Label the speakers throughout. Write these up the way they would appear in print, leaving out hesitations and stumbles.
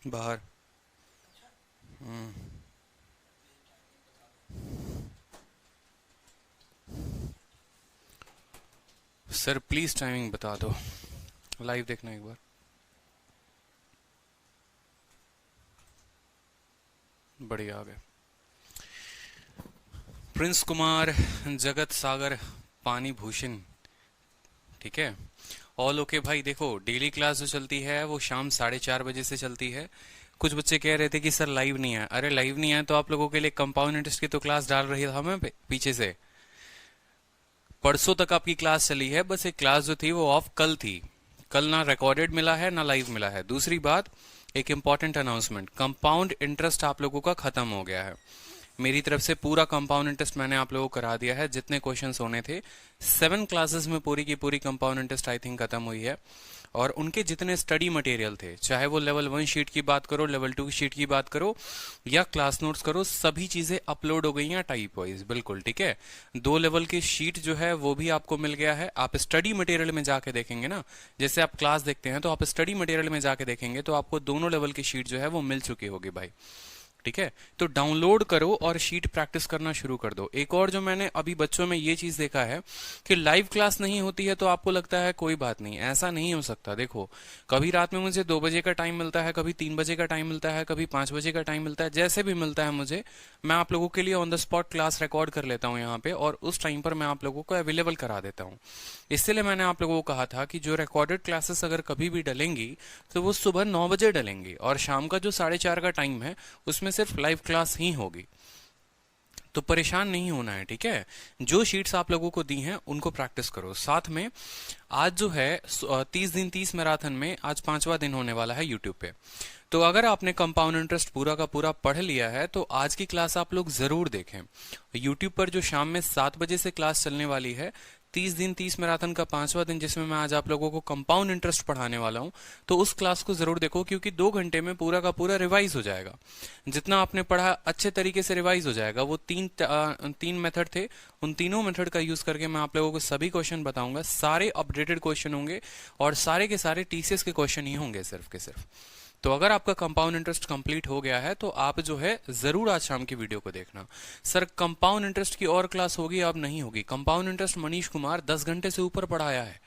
Speaker 1: बाहर। हम्म। Sir please timing बता दो, लाइव देखना एक बार। बढ़िया आ गए। प्रिंस कुमार, जगत सागर, पानी भूषण। ठीक है। ऑल ओके भाई। देखो डेली क्लास जो चलती है वो शाम 4:30 बजे से चलती है। कुछ बच्चे कह रहे थे कि सर लाइव नहीं है। अरे लाइव नहीं है तो आप लोगों के लिए कंपाउंड इंटरेस्ट की तो क्लास डाल रही था मैं पीछे से। परसों तक आपकी क्लास चली है, बस एक क्लास जो थी वो ऑफ कल थी। कल ना रिकॉर्डेड मिला है ना लाइव मिला है। दूसरी बात, एक इंपॉर्टेंट अनाउंसमेंट, कंपाउंड इंटरेस्ट आप लोगों का खत्म हो गया है। मेरी तरफ से पूरा कंपाउंड इंटरेस्ट मैंने आप लोगों को करा दिया है। जितने क्वेश्चंस होने थे 7 क्लासेस में पूरी की पूरी कंपाउंड इंटरेस्ट आई थिंक खत्म हुई है। और उनके जितने स्टडी मटेरियल थे, चाहे वो लेवल 1 शीट की बात करो, लेवल 2 की शीट की बात करो या क्लास नोट्स करो, सभी चीजें अपलोड हो गई हैं टाइप वाइज। बिल्कुल ठीक है। 2 लेवल की शीट जो है वो भी आपको मिल गया है। आप स्टडी मटेरियल में जाके देखेंगे ना, जैसे आप क्लास देखते हैं तो आप स्टडी मटेरियल में जाके देखेंगे तो आपको दोनों लेवल की शीट जो है वो मिल चुकी होगी भाई। ठीक है। तो डाउनलोड करो और शीट प्रैक्टिस करना शुरू कर दो। एक और जो मैंने अभी बच्चों में ये चीज देखा है कि लाइव क्लास नहीं होती है तो आपको लगता है कोई बात नहीं, ऐसा नहीं हो सकता। देखो कभी रात में मुझे 2 बजे का टाइम मिलता है, कभी 3 बजे का टाइम मिलता है, कभी 5 बजे का टाइम मिलता है, जैसे भी मिलता है मुझे, मैं आप लोगों के लिए on the spot class record कर लेता हूँ यहाँ पे और उस टाइम पर मैं आप लोगों को अवेलेबल करा देता हूँ। इसलिए मैंने आप लोगों को कहा था कि जो रिकॉर्डेड क्लासेस अगर कभी भी डलेंगी तो वो सुबह 9 बजे डलेंगी और शाम का जो 4:30 का टाइम है उसमें सिर्फ लाइव क्लास ही होगी। तो परेशान नहीं होना है। ठीक है। जो शीट्स आप लोगों को दी हैं उनको प्रैक्टिस करो साथ में। आज जो है 30 दिन 30 मैराथन में आज 5वां दिन होने वाला है यूट्यूब पे। तो अगर आपने कंपाउंड इंटरेस्ट पूरा का पूरा पढ़ लिया है तो आज की क्लास आप लोग जरूर देखें। यूट्यूब पर जो शाम में 7 बजे से क्लास चलने वाली है, 30 दिन 30 मैराथन का 5वां दिन, जिसमें मैं आज आप लोगों को कंपाउंड इंटरेस्ट पढ़ाने वाला हूं, तो उस क्लास को जरूर देखो क्योंकि 2 घंटे में पूरा का पूरा रिवाइज हो जाएगा। जितना आपने पढ़ा अच्छे तरीके से रिवाइज हो जाएगा। वो तीन मेथड थे, उन तीनों मेथड का यूज करके मैं आप लोगों को सभी क्वेश्चन बताऊंगा। सारे अपडेटेड क्वेश्चन होंगे और सारे के सारे टीसीएस के क्वेश्चन ही होंगे सिर्फ के सिर्फ। तो अगर आपका कंपाउंड इंटरेस्ट कंप्लीट हो गया है तो आप जो है जरूर आज शाम की वीडियो को देखना। सर कंपाउंड इंटरेस्ट की और क्लास होगी? अब नहीं होगी। कंपाउंड इंटरेस्ट मनीष कुमार 10 घंटे से ऊपर पढ़ाया है।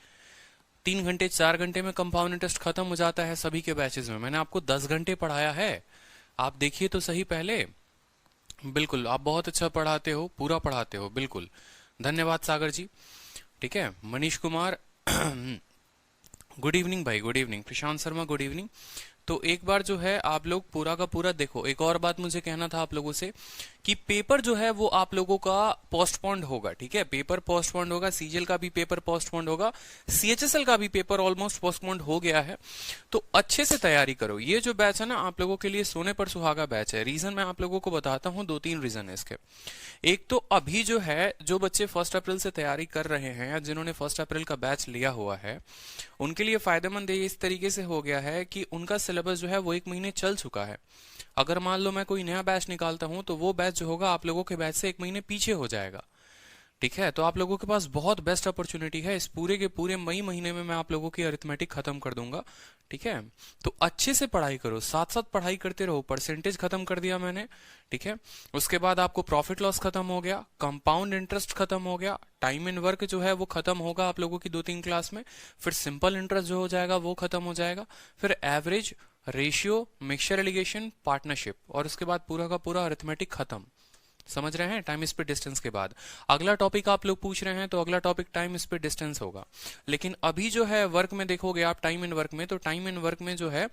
Speaker 1: 3 घंटे 4 घंटे में कंपाउंड इंटरेस्ट खत्म हो जाता है सभी के बैचेस में। मैंने आपको 10 घंटे पढ़ाया है। आप देखिए तो सही पहले। बिल्कुल आप बहुत अच्छा पढ़ाते हो, पूरा पढ़ाते हो। बिल्कुल धन्यवाद सागर जी। ठीक है मनीष कुमार। गुड इवनिंग भाई, गुड इवनिंग। प्रशांत शर्मा गुड इवनिंग। तो एक बार जो है आप लोग पूरा का पूरा देखो। एक और बात मुझे कहना था आप लोगों से कि पेपर जो है वो आप लोगों का पोस्टपोन्ड होगा। ठीक है, पेपर पोस्टपोन्ड होगा। सीजीएल का भी पेपर पोस्टपोन्ड होगा। सीएचएसएल का भी पेपर ऑलमोस्ट पोस्टपोन्ड हो गया है। तो अच्छे से तैयारी करो। ये जो बैच है ना आप लोगों के लिए सोने पर सुहागा बैच है। रीजन मैं आप लोगों को बताता हूँ, 2-3 रीजन है इसके। एक तो अभी जो है जो बच्चे 1 अप्रैल से तैयारी कर रहे हैं या जिन्होंने 1 अप्रैल का बैच लिया हुआ है, उनके लिए फायदेमंद ये इस तरीके से हो गया है कि उनका सिलेबस जो है वो 1 महीने चल चुका है। अगर मान लो मैं कोई नया बैच निकालता हूं तो वो बैच जो होगा आप लोगों के बैच से 1 महीने पीछे हो जाएगा। ठीक है, तो आप लोगों के पास बहुत बेस्ट अपॉर्चुनिटी है। इस पूरे के पूरे मई महीने में मैं आप लोगों की अरिथमेटिक खत्म कर दूंगा। ठीक है, तो अच्छे से पढ़ाई करो, साथ साथ पढ़ाई करते रहो। परसेंटेज खत्म कर दिया मैंने। ठीक है, उसके बाद आपको प्रॉफिट लॉस खत्म हो गया, कंपाउंड इंटरेस्ट खत्म हो गया, टाइम इन वर्क जो है वो खत्म होगा आप लोगों की 2-3 क्लास में। फिर सिंपल इंटरेस्ट जो हो जाएगा वो खत्म हो जाएगा। फिर average, ratio, mixture allegation, partnership, और उसके बाद पूरा का पूरा अरिथमेटिक खत्म। समझ रहे हैं? टाइम स्पीड डिस्टेंस के बाद अगला टॉपिक आप लोग पूछ रहे हैं तो अगला टॉपिक टाइम स्पीड डिस्टेंस होगा। लेकिन अभी जो है वर्क में देखोगे आप, टाइम इन वर्क में, तो टाइम इन वर्क में जो है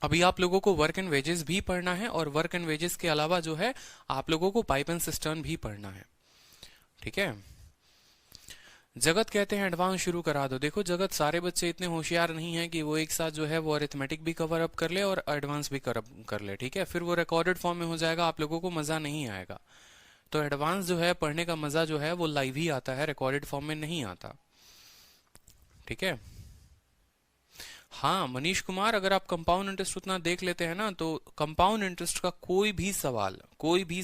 Speaker 1: अभी आप लोगों को वर्क एंड वेजेस भी पढ़ना है और वर्क एंड वेजेस के अलावा जो है आप लोगों को पाइप एंड सिस्टर्न भी पढ़ना है। ठीक है। जगत कहते हैं एडवांस शुरू करा दो। देखो जगत, सारे बच्चे इतने होशियार नहीं हैं कि वो एक साथ जो है वो अरिथमेटिक भी कवर अप कर ले और एडवांस भी कर ले। ठीक है, फिर वो रिकॉर्डेड फॉर्म में हो जाएगा, आप लोगों को मजा नहीं आएगा। तो एडवांस जो है पढ़ने का मजा जो है वो लाइव ही आता है, रिकॉर्डेड फॉर्म में नहीं आता। ठीक है। हाँ मनीष कुमार, अगर आप कंपाउंड इंटरेस्ट उतना देख लेते हैं ना, तो कंपाउंड इंटरेस्ट का कोई भी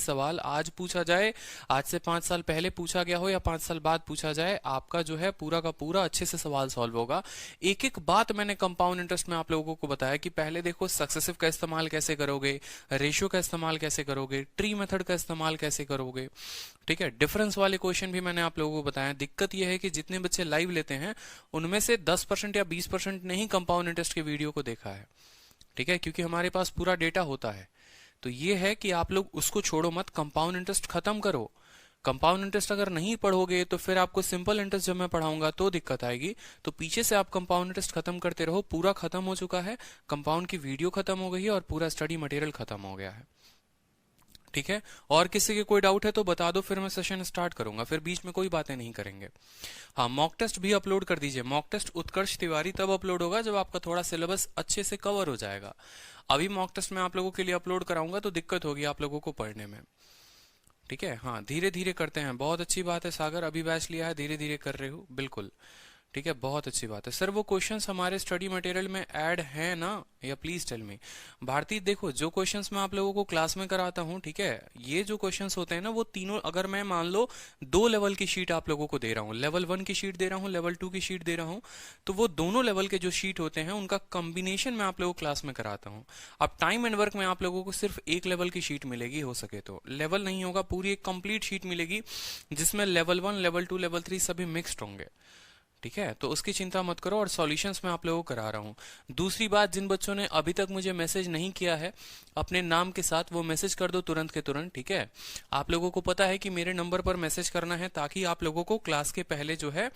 Speaker 1: सवाल आज पूछा जाए, आज से 5 साल पहले पूछा गया हो या 5 साल बाद पूछा जाए, आपका जो है पूरा का पूरा अच्छे से सवाल सॉल्व होगा। एक एक बात मैंने कंपाउंड इंटरेस्ट में आप लोगों को बताया कि पहले देखो सक्सेसिव का इस्तेमाल कैसे करोगे, रेशियो का इस्तेमाल कैसे करोगे, ट्री मेथड का इस्तेमाल कैसे करोगे, ठीक है। डिफरेंस वाले क्वेश्चन भी मैंने आप लोगों को बताया। दिक्कत यह है कि जितने बच्चे लाइव लेते हैं उनमें से 10% या 20% ने ही कंपाउंड इंटरेस्ट के वीडियो को देखा है, ठीक है, क्योंकि हमारे पास पूरा डेटा होता है। तो ये है कि आप लोग उसको छोड़ो मत, कंपाउंड इंटरेस्ट खत्म करो। कंपाउंड इंटरेस्ट अगर नहीं पढ़ोगे तो फिर आपको सिंपल इंटरेस्ट जब मैं पढ़ाऊंगा तो दिक्कत आएगी। तो पीछे से आप कंपाउंड इंटरेस्ट खत्म करते रहो। पूरा खत्म हो चुका है, कंपाउंड की वीडियो खत्म हो गई है और पूरा स्टडी मटेरियल खत्म हो गया है, ठीक है। और किसी के कोई डाउट है तो बता दो, फिर मैं सेशन स्टार्ट करूंगा, फिर बीच में कोई बातें नहीं करेंगे। हाँ, मॉक टेस्ट भी अपलोड कर दीजिए। मॉक टेस्ट उत्कर्ष तिवारी तब अपलोड होगा जब आपका थोड़ा सिलेबस अच्छे से कवर हो जाएगा। अभी मॉक टेस्ट मैं आप लोगों के लिए अपलोड कराऊंगा तो दिक्कत होगी आप लोगों को पढ़ने में, ठीक है। हाँ, धीरे धीरे करते हैं, बहुत अच्छी बात है सागर, अभी बैच लिया है, धीरे धीरे कर रहे हो, बिल्कुल ठीक है, बहुत अच्छी बात है। सर वो क्वेश्चंस हमारे स्टडी मटेरियल में ऐड है ना, या प्लीज टेल मी। भारती देखो, जो क्वेश्चंस मैं आप लोगों को क्लास में कराता हूँ, ठीक है, ये जो क्वेश्चंस होते हैं ना वो तीनों, अगर मैं मान लो 2 लेवल की शीट आप लोगों को दे रहा हूँ, लेवल 1 की शीट दे रहा हूँ, लेवल 2 की शीट दे रहा हूँ, तो वो दोनों लेवल के जो शीट होते हैं उनका कॉम्बिनेशन मैं आप लोगों को क्लास में कराता हूँ। अब टाइम एंड वर्क में आप लोगों को सिर्फ एक लेवल की शीट मिलेगी, हो सके तो लेवल नहीं होगा, पूरी एक कंप्लीट शीट मिलेगी जिसमें लेवल 1, लेवल 2, लेवल 3 सभी मिक्स्ड होंगे, ठीक है। तो उसकी चिंता मत करो, और सॉल्यूशंस मैं आप लोगों को करा रहा हूँ। दूसरी बात, जिन बच्चों ने अभी तक मुझे मैसेज नहीं किया है अपने नाम के साथ, वो मैसेज कर दो तुरंत के तुरंत, ठीक है। आप लोगों को पता है कि मेरे नंबर पर मैसेज करना है, ताकि आप लोगों को क्लास के पहले जो है,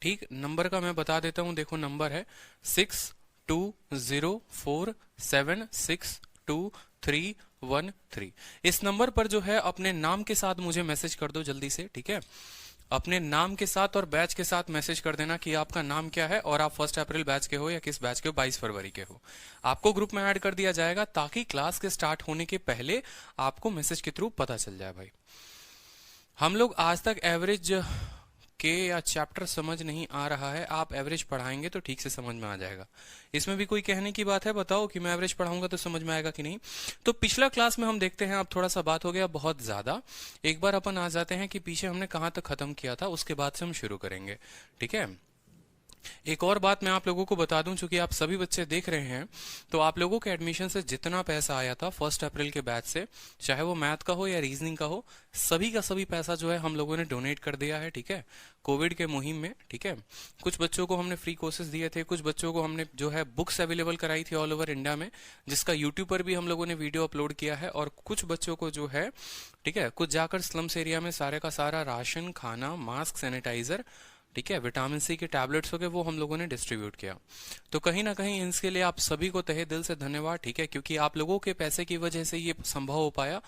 Speaker 1: ठीक, नंबर का मैं बता देता हूँ, देखो नंबर है 6204762313। इस नंबर पर जो है अपने नाम के साथ मुझे मैसेज कर दो जल्दी से, ठीक है। अपने नाम के साथ और बैच के साथ मैसेज कर देना कि आपका नाम क्या है और आप 1 अप्रैल बैच के हो या किस बैच के हो, 22 फरवरी के हो। आपको ग्रुप में ऐड कर दिया जाएगा ताकि क्लास के स्टार्ट होने के पहले आपको मैसेज के थ्रू पता चल जाए। भाई, हम लोग आज तक एवरेज के या चैप्टर समझ नहीं आ रहा है, आप एवरेज पढ़ाएंगे तो ठीक से समझ में आ जाएगा। इसमें भी कोई कहने की बात है, बताओ कि मैं एवरेज पढ़ाऊंगा तो समझ में आएगा कि नहीं। तो पिछला क्लास में हम देखते हैं, अब थोड़ा सा बात हो गया बहुत ज्यादा, एक बार अपन आ जाते हैं कि पीछे हमने कहाँ तक खत्म किया था, उसके बाद से हम शुरू करेंगे, ठीक है। एक और बात मैं आप लोगों को बता दूं, चूंकि आप सभी बच्चे देख रहे हैं, तो आप लोगों के एडमिशन से जितना पैसा आया था 1 अप्रैल के बैच से, चाहे वो मैथ का हो या रीजनिंग का हो, सभी का सभी पैसा जो है हम लोगों ने डोनेट कर दिया है, ठीक है, कोविड के मुहिम में, ठीक है। कुछ बच्चों को हमने फ्री कोर्सेज दिए थे, कुछ बच्चों को हमने जो है बुक्स अवेलेबल कराई थी ऑल ओवर इंडिया में, जिसका यूट्यूब पर भी हम लोगों ने वीडियो अपलोड किया है, और कुछ बच्चों को जो है, ठीक है, कुछ जाकर स्लम्स एरिया में सारे का सारा राशन, खाना, मास्क, सैनिटाइजर, ठीक है, विटामिन सी के टैबलेट्स हो गए, वो हम लोगों ने डिस्ट्रीब्यूट किया। तो कहीं ना कहीं इसके लिए आप सभी को तहे दिल से धन्यवाद, ठीक है, क्योंकि आप लोगों के पैसे की वजह से ये संभव हो पाया।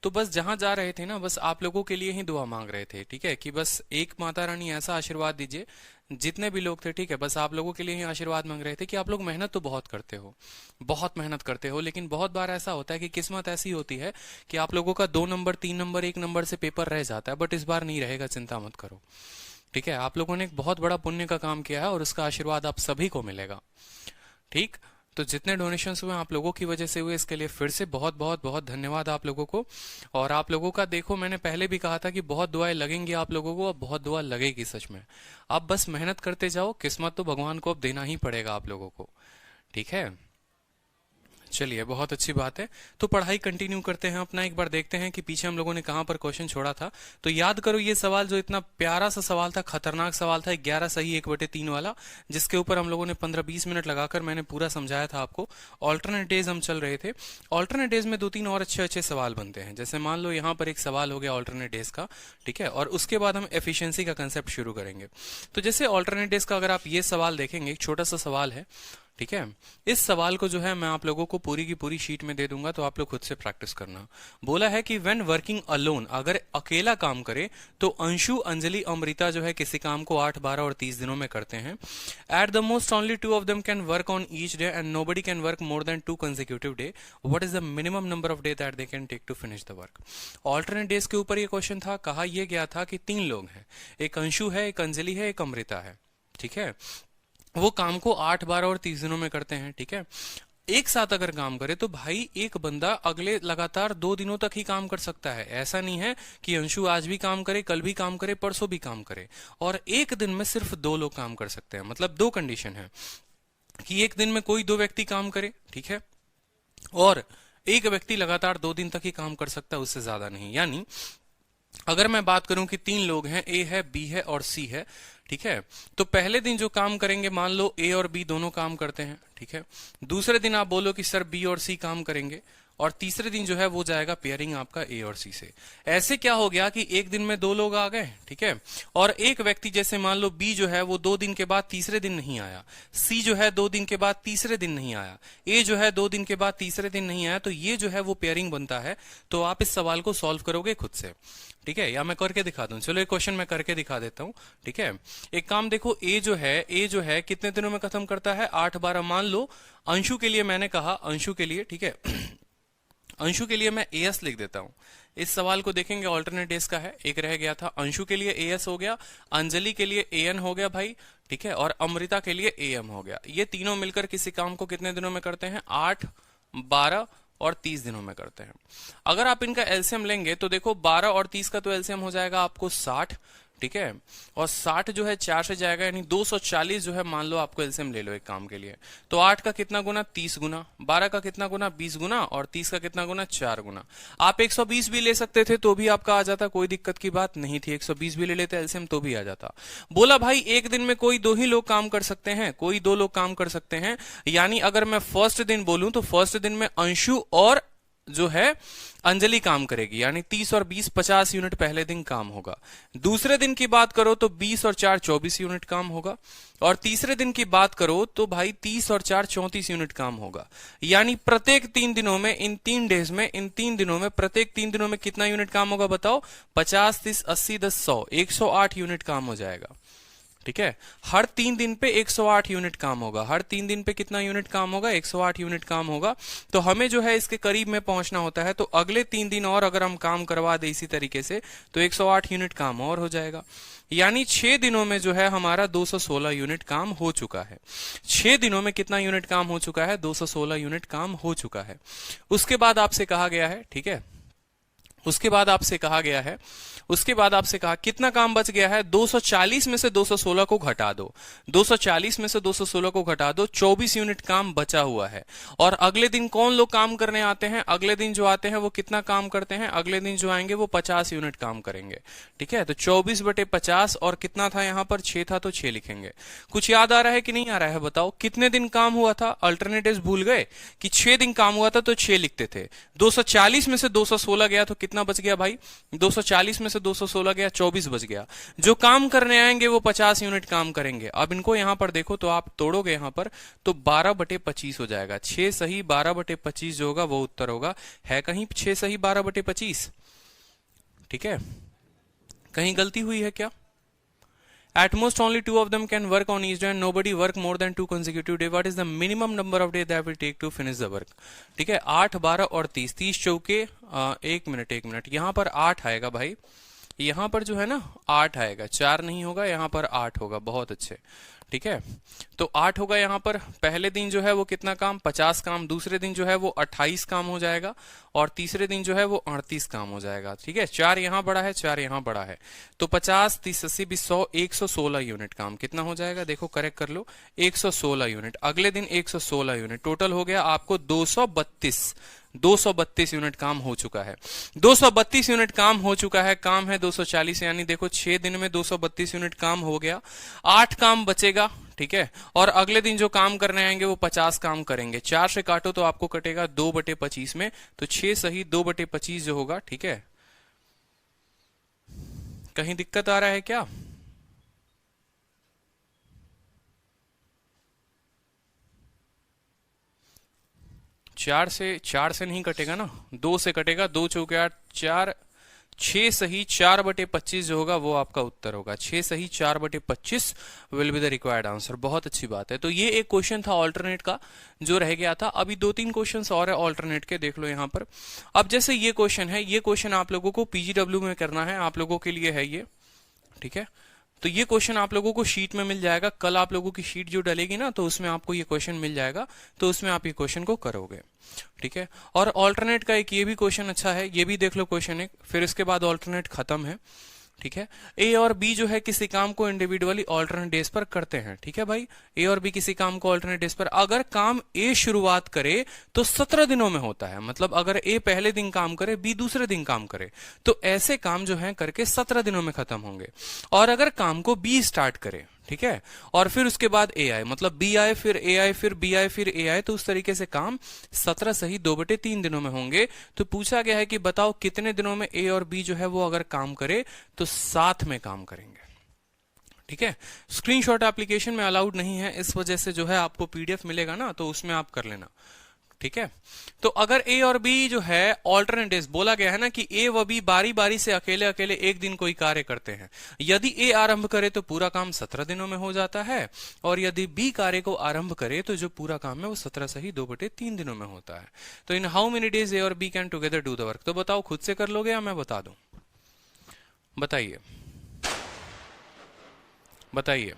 Speaker 1: तो बस जहां जा रहे थे ना, बस आप लोगों के लिए ही दुआ मांग रहे थे, ठीक है, कि बस एक माता रानी ऐसा आशीर्वाद दीजिए, जितने भी लोग थे, ठीक है, बस आप लोगों के लिए ही आशीर्वाद मांग रहे थे कि आप लोग मेहनत तो बहुत करते हो, बहुत मेहनत करते हो, लेकिन बहुत बार ऐसा होता है कि किस्मत ऐसी होती है कि आप लोगों का 2 नंबर, 3 नंबर, 1 नंबर से पेपर रह जाता है, बट इस बार नहीं रहेगा, चिंता मत करो, ठीक है। आप लोगों ने एक बहुत बड़ा पुण्य का काम किया है और उसका आशीर्वाद आप सभी को मिलेगा, ठीक। तो जितने डोनेशंस हुए आप लोगों की वजह से हुए, इसके लिए फिर से बहुत बहुत बहुत धन्यवाद आप लोगों को। और आप लोगों का देखो, मैंने पहले भी कहा था कि बहुत दुआएं लगेंगी आप लोगों को, अब बहुत दुआ लगेगी सच में। आप बस मेहनत करते जाओ, किस्मत तो भगवान को अब देना ही पड़ेगा आप लोगों को, ठीक है। चलिए, बहुत अच्छी बात है। तो पढ़ाई कंटिन्यू करते हैं अपना, एक बार देखते हैं कि पीछे हम लोगों ने कहां पर क्वेश्चन छोड़ा था। तो याद करो ये सवाल, जो इतना प्यारा सा सवाल था, खतरनाक सवाल था, 11 सही 1/3 वाला, जिसके ऊपर हम लोगों ने 15-20 मिनट लगाकर मैंने पूरा समझाया था आपको। ऑल्टरनेट डेज हम चल रहे थे, ऑल्टरनेट डेज में 2-3 और अच्छे अच्छे सवाल बनते हैं। जैसे मान लो यहाँ पर एक सवाल हो गया ऑल्टरनेट डेज का, ठीक है, और उसके बाद हम एफिशिएंसी का कंसेप्ट शुरू करेंगे। तो जैसे ऑल्टरनेट डेज का अगर आप ये सवाल देखेंगे, एक छोटा सा सवाल है, ठीक है। इस सवाल को जो है मैं आप लोगों को पूरी की पूरी शीट में दे दूंगा, तो आप लोग खुद से प्रैक्टिस करना। बोला है कि व्हेन वर्किंग अलोन, अगर अकेला काम करे तो अंशु, अंजलि, अमृता जो है किसी काम को 8, 12 और 30 दिनों में करते हैं। At the most only 2 of them can work on each day and nobody can work more than 2 consecutive day. What is the minimum number of day that they can take to finish the work. Alternate days के ऊपर ये question था। कहा यह गया था कि 3 लोग हैं, एक अंशु है, एक अंजलि है, एक अमृता है, ठीक है। वो काम को 8, 12 और 30 दिनों में करते हैं, ठीक है। एक साथ अगर काम करे तो भाई एक बंदा अगले लगातार 2 दिनों तक ही काम कर सकता है। ऐसा नहीं है कि अंशु आज भी काम करे, कल भी काम करे, परसों भी काम करे। और एक दिन में सिर्फ 2 लोग काम कर सकते हैं। मतलब 2 कंडीशन है कि एक दिन में कोई 2 व्यक्ति काम करे, ठीक है, और एक व्यक्ति लगातार 2 दिन तक ही काम कर सकता है, उससे ज्यादा नहीं। यानी अगर मैं बात करूं कि 3 लोग हैं, ए है, बी है और सी है, ठीक है, तो पहले दिन जो काम करेंगे, मान लो ए और बी दोनों काम करते हैं, ठीक है। दूसरे दिन आप बोलो कि सर बी और सी काम करेंगे, और तीसरे दिन जो है वो जाएगा पेयरिंग आपका ए और सी से। ऐसे क्या हो गया कि एक दिन में 2 लोग आ गए, ठीक है, और एक व्यक्ति जैसे मान लो बी जो है वो 2 दिन के बाद तीसरे दिन नहीं आया, सी जो है 2 दिन के बाद तीसरे दिन नहीं आया, ए जो है 2 दिन के बाद तीसरे दिन नहीं आया, तो ये जो है वो पेयरिंग बनता है। तो आप इस सवाल को सॉल्व करोगे खुद से, ठीक है, या मैं करके दिखा दूं। चलो एक क्वेश्चन मैं करके दिखा देता हूं, ठीक है। एक काम देखो, ए जो है कितने दिनों में खत्म करता है, 8, 12। मान लो अंशु के लिए मैंने कहा, अंशु के लिए, ठीक है, अंशु के लिए मैं एएस लिख देता हूं। इस सवाल को देखेंगे, ऑल्टरनेट डेज का है, एक रह गया था। अंशु के लिए एएस हो गया, अंजलि के लिए एएन हो गया भाई, ठीक है, और अमृता के लिए एएम हो गया। ये तीनों मिलकर किसी काम को कितने दिनों में करते हैं, 8, 12 और 30 दिनों में करते हैं। अगर आप इनका एलसीएम लेंगे तो देखो 12 और 30 का तो एलसीएम हो जाएगा आपको 60, ठीक है, और 60 जो है 4 से जाएगा, यानी 240 जो है, मान लो आपको एलसीएम ले लो एक काम के लिए, तो 8 का कितना गुना, 30 गुना, 12 का कितना गुना, 20 गुना, और 30 का कितना गुना, 4 गुना। आप 120 भी ले सकते थे तो भी आपका आ जाता, कोई दिक्कत की बात नहीं थी। 120 भी ले लेते एलसीएम तो भी आ जाता। बोला भाई एक दिन में कोई 2 ही लोग काम कर सकते हैं, कोई 2 लोग काम कर सकते हैं। यानी अगर मैं फर्स्ट दिन बोलूं तो फर्स्ट दिन में अंशु और जो है अंजलि काम करेगी, यानी 30 और 20 50 यूनिट पहले दिन काम होगा। दूसरे दिन की बात करो तो 20 और 4 24 यूनिट काम होगा, और तीसरे दिन की बात करो तो भाई 30 और 4 34 यूनिट काम होगा। यानी प्रत्येक 3 दिनों में, इन 3 डेज में, इन 3 दिनों में, प्रत्येक 3 दिनों में कितना यूनिट काम होगा बताओ, 50, 30, 80, 10, 100, 108 यूनिट काम हो जाएगा, ठीक है। हर 3 दिन पे 108 यूनिट काम होगा। हर 3 दिन पे कितना यूनिट काम होगा, 108 यूनिट काम होगा। तो हमें जो है इसके करीब में पहुंचना होता है, तो अगले 3 दिन और अगर हम काम करवा दे इसी तरीके से तो 108 यूनिट काम और हो जाएगा। यानी 6 दिनों में जो है हमारा 216 यूनिट काम हो चुका है। 6 दिनों में कितना यूनिट काम हो चुका है, 216 यूनिट काम हो चुका है। उसके बाद आपसे कहा गया है, ठीक है, उसके बाद आपसे कहा गया है, उसके बाद आपसे कहा कितना काम बच गया है, 240 में से 216 को घटा दो, 240 में से 216 को घटा दो, 24 यूनिट काम बचा हुआ है। और अगले दिन कौन लोग काम करने आते हैं, अगले दिन जो आते हैं वो कितना काम करते हैं, अगले दिन जो आएंगे वो 50 यूनिट काम करेंगे, ठीक है। तो 24/50 और कितना था यहाँ पर, 6 था, तो 6 लिखेंगे। कुछ याद आ रहा है कि नहीं आ रहा है बताओ, कितने दिन काम हुआ था, अल्टरनेटिव्स भूल गए कि 6 दिन काम हुआ था तो 6 लिखते थे। 240 में से 216 गया तो कितना बच गया भाई, 240 में से 216 गया, 24 बच गया। जो काम करने आएंगे वो 50 यूनिट काम करेंगे। अब इनको यहां पर देखो तो आप तोड़ोगे यहां पर तो 12/25 हो जाएगा। 6 सही 12/25 जो होगा वो उत्तर होगा। है कहीं 6 सही 12/25, ठीक है, कहीं गलती हुई है क्या? At most only 2 of them can work on each day and nobody work more than 2 consecutive day. What is the minimum number of days that will take to finish the work? ठीक है, 8, 12 और 30, 30 चौके, एक minute, यहाँ पर 8 आएगा भाई, यहाँ पर जो है ना 8 आएगा, 4 नहीं होगा, यहाँ पर 8 होगा। बहुत अच्छे, ठीक है, तो 8 होगा यहाँ पर। पहले दिन जो है वो कितना काम, 50 काम, दूसरे दिन जो है वो 28 काम हो जाएगा, और तीसरे दिन जो है वो 38 काम हो जाएगा, ठीक है। 4 यहाँ बड़ा है, 4 यहाँ बड़ा है, तो 50, 30, 80, 20, 100, 116 यूनिट काम कितना हो जाएगा, देखो करेक्ट कर लो, 116 यूनिट। अगले दिन 116 यूनिट, टोटल हो गया आपको 232 यूनिट काम हो चुका है। 232 यूनिट काम हो चुका है, काम है 240, यानी देखो 6 दिन में 232 यूनिट काम हो गया। 8 काम बचेगा, ठीक है, और अगले दिन जो काम करने आएंगे वो 50 काम करेंगे। 4 से काटो तो आपको कटेगा 2/25 में, तो 6 सही 2/25 जो होगा, ठीक है। कहीं दिक्कत आ रहा है क्या? चार से नहीं कटेगा ना, 2 से कटेगा, 2 चौके 8, 4, 6 सही 4/25 जो होगा वो आपका उत्तर होगा। 6 सही 4/25 will be the required answer. बहुत अच्छी बात है। तो ये एक क्वेश्चन था ऑल्टरनेट का जो रह गया था। अभी 2-3 क्वेश्चंस और है ऑल्टरनेट के, देख लो यहाँ पर। अब जैसे ये क्वेश्चन है, ये क्वेश्चन आप लोगों को पीजीडब्ल्यू में करना है, आप लोगों के लिए है ये, ठीक है। तो ये क्वेश्चन आप लोगों को शीट में मिल जाएगा, कल आप लोगों की शीट जो डलेगी ना तो उसमें आपको ये क्वेश्चन मिल जाएगा, तो उसमें आप ये क्वेश्चन को करोगे, ठीक है। और ऑल्टरनेट का एक ये भी क्वेश्चन अच्छा है, ये भी देख लो क्वेश्चन एक, फिर इसके बाद ऑल्टरनेट खत्म है, ठीक है। ए और बी जो है किसी काम को इंडिविजुअली ऑल्टरनेट डेज पर करते हैं, ठीक है भाई। ए और बी किसी काम को ऑल्टरनेट डेज पर, अगर काम ए शुरुआत करे तो 17 दिनों में होता है, मतलब अगर ए पहले दिन काम करे, बी दूसरे दिन काम करे, तो ऐसे काम जो है करके 17 दिनों में खत्म होंगे। और अगर काम को बी स्टार्ट करे, ठीक है, और फिर उसके बाद ए आए, मतलब बी आए फिर ए आए फिर बी आए फिर ए आए, तो उस तरीके से काम 17 सही 2/3 दिनों में होंगे। तो पूछा गया है कि बताओ कितने दिनों में ए और बी जो है वो अगर काम करे तो साथ में काम करेंगे, ठीक है। स्क्रीनशॉट एप्लीकेशन में अलाउड नहीं है, इस वजह से जो है आपको पीडीएफ मिलेगा ना तो उसमें आप कर लेना, ठीक है। तो अगर ए और बी जो है ऑल्टरनेट डेज, बोला गया है ना कि ए व बी बारी बारी से अकेले अकेले एक दिन कोई कार्य करते हैं, यदि ए आरंभ करे तो पूरा काम 17 दिनों में हो जाता है, और यदि बी कार्य को आरंभ करे तो जो पूरा काम है वो 17 सही 2/3 दिनों में होता है। तो in how many days A और B can together do the work, तो बताओ खुद से कर लोगे या मैं बता दूं, बताइए बताइए।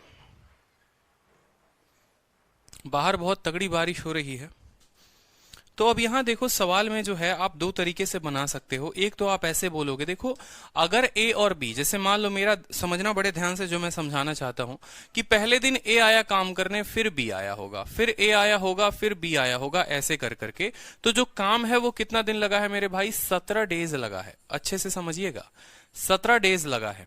Speaker 1: बाहर बहुत तगड़ी बारिश हो रही है। तो अब यहां देखो सवाल में जो है आप दो तरीके से बना सकते हो। एक तो आप ऐसे बोलोगे, देखो अगर ए और बी, जैसे मान लो, मेरा समझना बड़े ध्यान से जो मैं समझाना चाहता हूं कि पहले दिन ए आया काम करने, फिर बी आया होगा, फिर ए आया होगा, फिर बी आया होगा, ऐसे कर करके, तो जो काम है वो कितना दिन लगा है मेरे भाई, 17 डेज लगा है। अच्छे से समझिएगा, 17 डेज लगा है,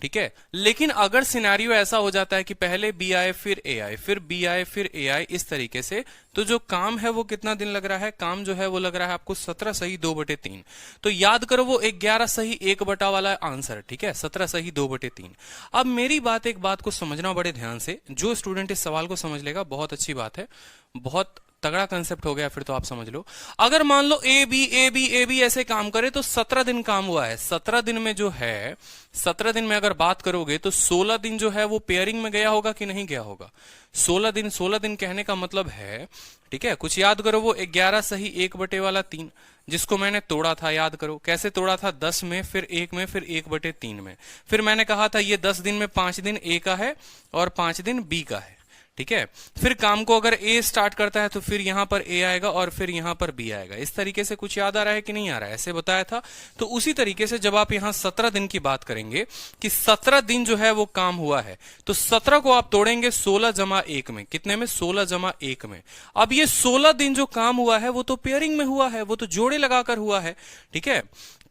Speaker 1: ठीक है। लेकिन अगर सिनेरियो ऐसा हो जाता है कि पहले बी आए फिर ए आए फिर बी आए फिर ए आए, इस तरीके से, तो जो काम है वो कितना दिन लग रहा है, काम जो है वो लग रहा है आपको 17 सही 2/3। तो याद करो वो 11 सही 1 वाला आंसर, ठीक है, 17 सही 2/3। अब मेरी बात, एक बात को समझना बड़े ध्यान से, जो स्टूडेंट इस सवाल को समझ लेगा बहुत अच्छी बात है, बहुत तगड़ा कंसेप्ट हो गया फिर तो आप समझ लो। अगर मान लो ए बी ऐसे काम करे तो 17 दिन काम हुआ है। 17 दिन में जो है, 17 दिन में अगर बात करोगे तो 16 दिन जो है वो पेयरिंग में गया होगा कि नहीं गया होगा। 16 दिन कहने का मतलब है, ठीक है, कुछ याद करो, वो 11 सही 1/3 जिसको मैंने तोड़ा था, याद करो कैसे तोड़ा था, 10 में फिर 1 में फिर 1/3 में। फिर मैंने कहा था ये 10 दिन में 5 दिन ए का है और 5 दिन बी का है, ठीक है। फिर काम को अगर ए स्टार्ट करता है तो फिर यहां पर ए आएगा और फिर यहां पर बी आएगा। इस तरीके से कुछ याद आ रहा है कि नहीं आ रहा है, ऐसे बताया था। तो उसी तरीके से जब आप यहां 17 दिन की बात करेंगे कि 17 दिन जो है वो काम हुआ है, तो 17 को आप तोड़ेंगे 16 जमा 1 में, कितने में, 16 जमा 1 में। अब ये 16 दिन जो काम हुआ है वो तो पेयरिंग में हुआ है, वो तो जोड़े लगाकर हुआ है, ठीक है।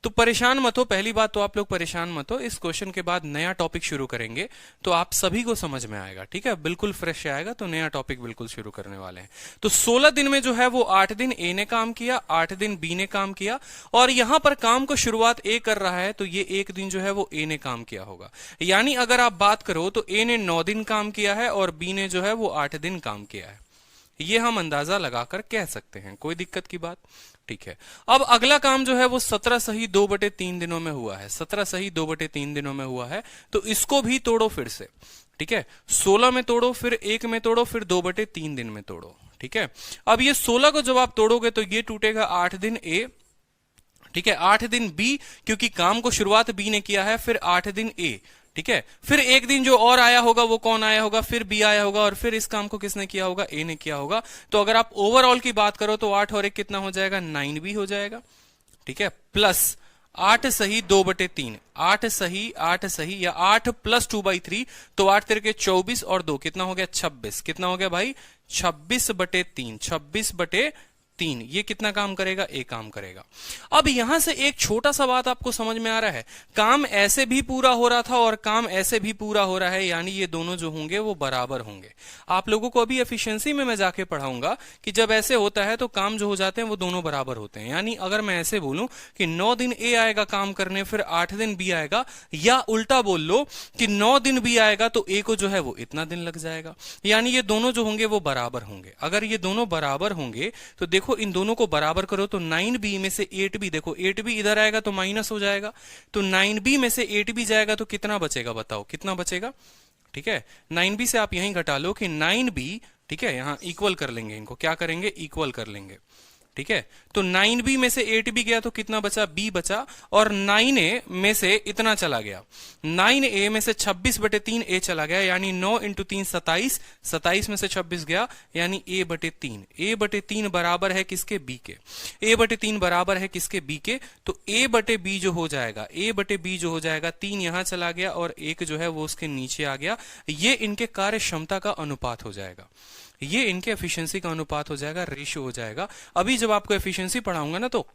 Speaker 1: तो परेशान मत हो, पहली बात तो आप लोग परेशान मत हो, इस क्वेश्चन के बाद नया टॉपिक शुरू करेंगे तो आप सभी को समझ में आएगा, ठीक है, बिल्कुल फ्रेश आएगा। तो नया टॉपिक बिल्कुल शुरू करने वाले हैं। तो 16 दिन में जो है वो 8 दिन ए ने काम किया, 8 दिन बी ने काम किया, और यहां पर काम को शुरुआत ए कर रहा है तो ये 1 दिन जो है वो ए ने काम किया होगा। यानी अगर आप बात करो तो ए ने 9 दिन काम किया है और बी ने जो है वो 8 दिन काम किया है। ये हम अंदाजा लगाकर कह सकते हैं, कोई दिक्कत की बात, ठीक है। अब अगला काम जो है वो 17 सही 2/3 दिनों में हुआ है, 17 सही 2/3 दिनों में हुआ है। तो इसको भी तोड़ो फिर से, ठीक है, 16 में तोड़ो, फिर 1 में तोड़ो, फिर 2/3 दिन में तोड़ो, ठीक है। अब ये 16 को जब आप तोड़ोगे तो ये टूटेगा 8 दिन ए, ठीक है, 8 दिन बी, क्योंकि काम को शुरुआत बी ने किया है, फिर 8 दिन ए, ठीक है। फिर 1 दिन जो और आया होगा वो कौन आया होगा, फिर बी आया होगा, और फिर इस काम को किसने किया होगा, ए ने किया होगा। तो अगर आप ओवरऑल की बात करो तो 8 और 1 कितना हो जाएगा, 9 भी हो जाएगा, ठीक है, प्लस 8 सही 2/3, 8 सही या 8 प्लस 2/3, तो 8 तिरके 24 और 2 कितना हो गया, 26, कितना हो गया भाई, 26/3, 26/3, ये कितना काम करेगा, ए काम करेगा। अब यहां से एक छोटा सा बात आपको समझ में आ रहा है, काम ऐसे भी पूरा हो रहा था और काम ऐसे भी पूरा हो रहा है, यानी ये दोनों जो होंगे वो बराबर होंगे। आप लोगों को अभी एफिशिएंसी में मैं जाके पढ़ाऊंगा कि जब ऐसे होता है तो काम जो हो जाते हैं वो दोनों बराबर होते हैं। यानी अगर मैं ऐसे बोलूं कि 9 दिन ए आएगा काम करने, फिर 8 दिन बी आएगा, या उल्टा बोल लो कि 9 दिन बी आएगा तो ए को जो है वो इतना दिन लग जाएगा, यानी ये दोनों जो होंगे वो बराबर होंगे। अगर ये दोनों बराबर होंगे तो देखो इन दोनों को बराबर करो तो 9b में से 8b, देखो 8b इधर आएगा तो माइनस हो जाएगा, तो 9b में से 8b जाएगा तो कितना बचेगा, बताओ कितना बचेगा, ठीक है। 9b से आप यहीं घटा लो कि 9b, ठीक है, यहां इक्वल कर लेंगे, इनको क्या करेंगे, इक्वल कर लेंगे, ठीक है। तो 9b में से 8b गया तो कितना बचा, b बचा, और 9a में से इतना चला गया, 9a में से 26/3 a चला गया, यानी 9 × 3 27, 27 में से 26 गया, यानी a/3, a/3 बराबर है किसके, b के, a/3 बराबर है किसके, b के। तो a/b जो हो जाएगा, a/b जो हो जाएगा, 3 यहां चला गया और 1 जो है वो उसके नीचे आ गया। ये इनके कार्य क्षमता का अनुपात हो जाएगा, ये इनके एफिशिएंसी का अनुपात हो जाएगा, रेशियो हो जाएगा। अभी जब आपको एफिशिएंसी पढ़ाऊंगा ना तो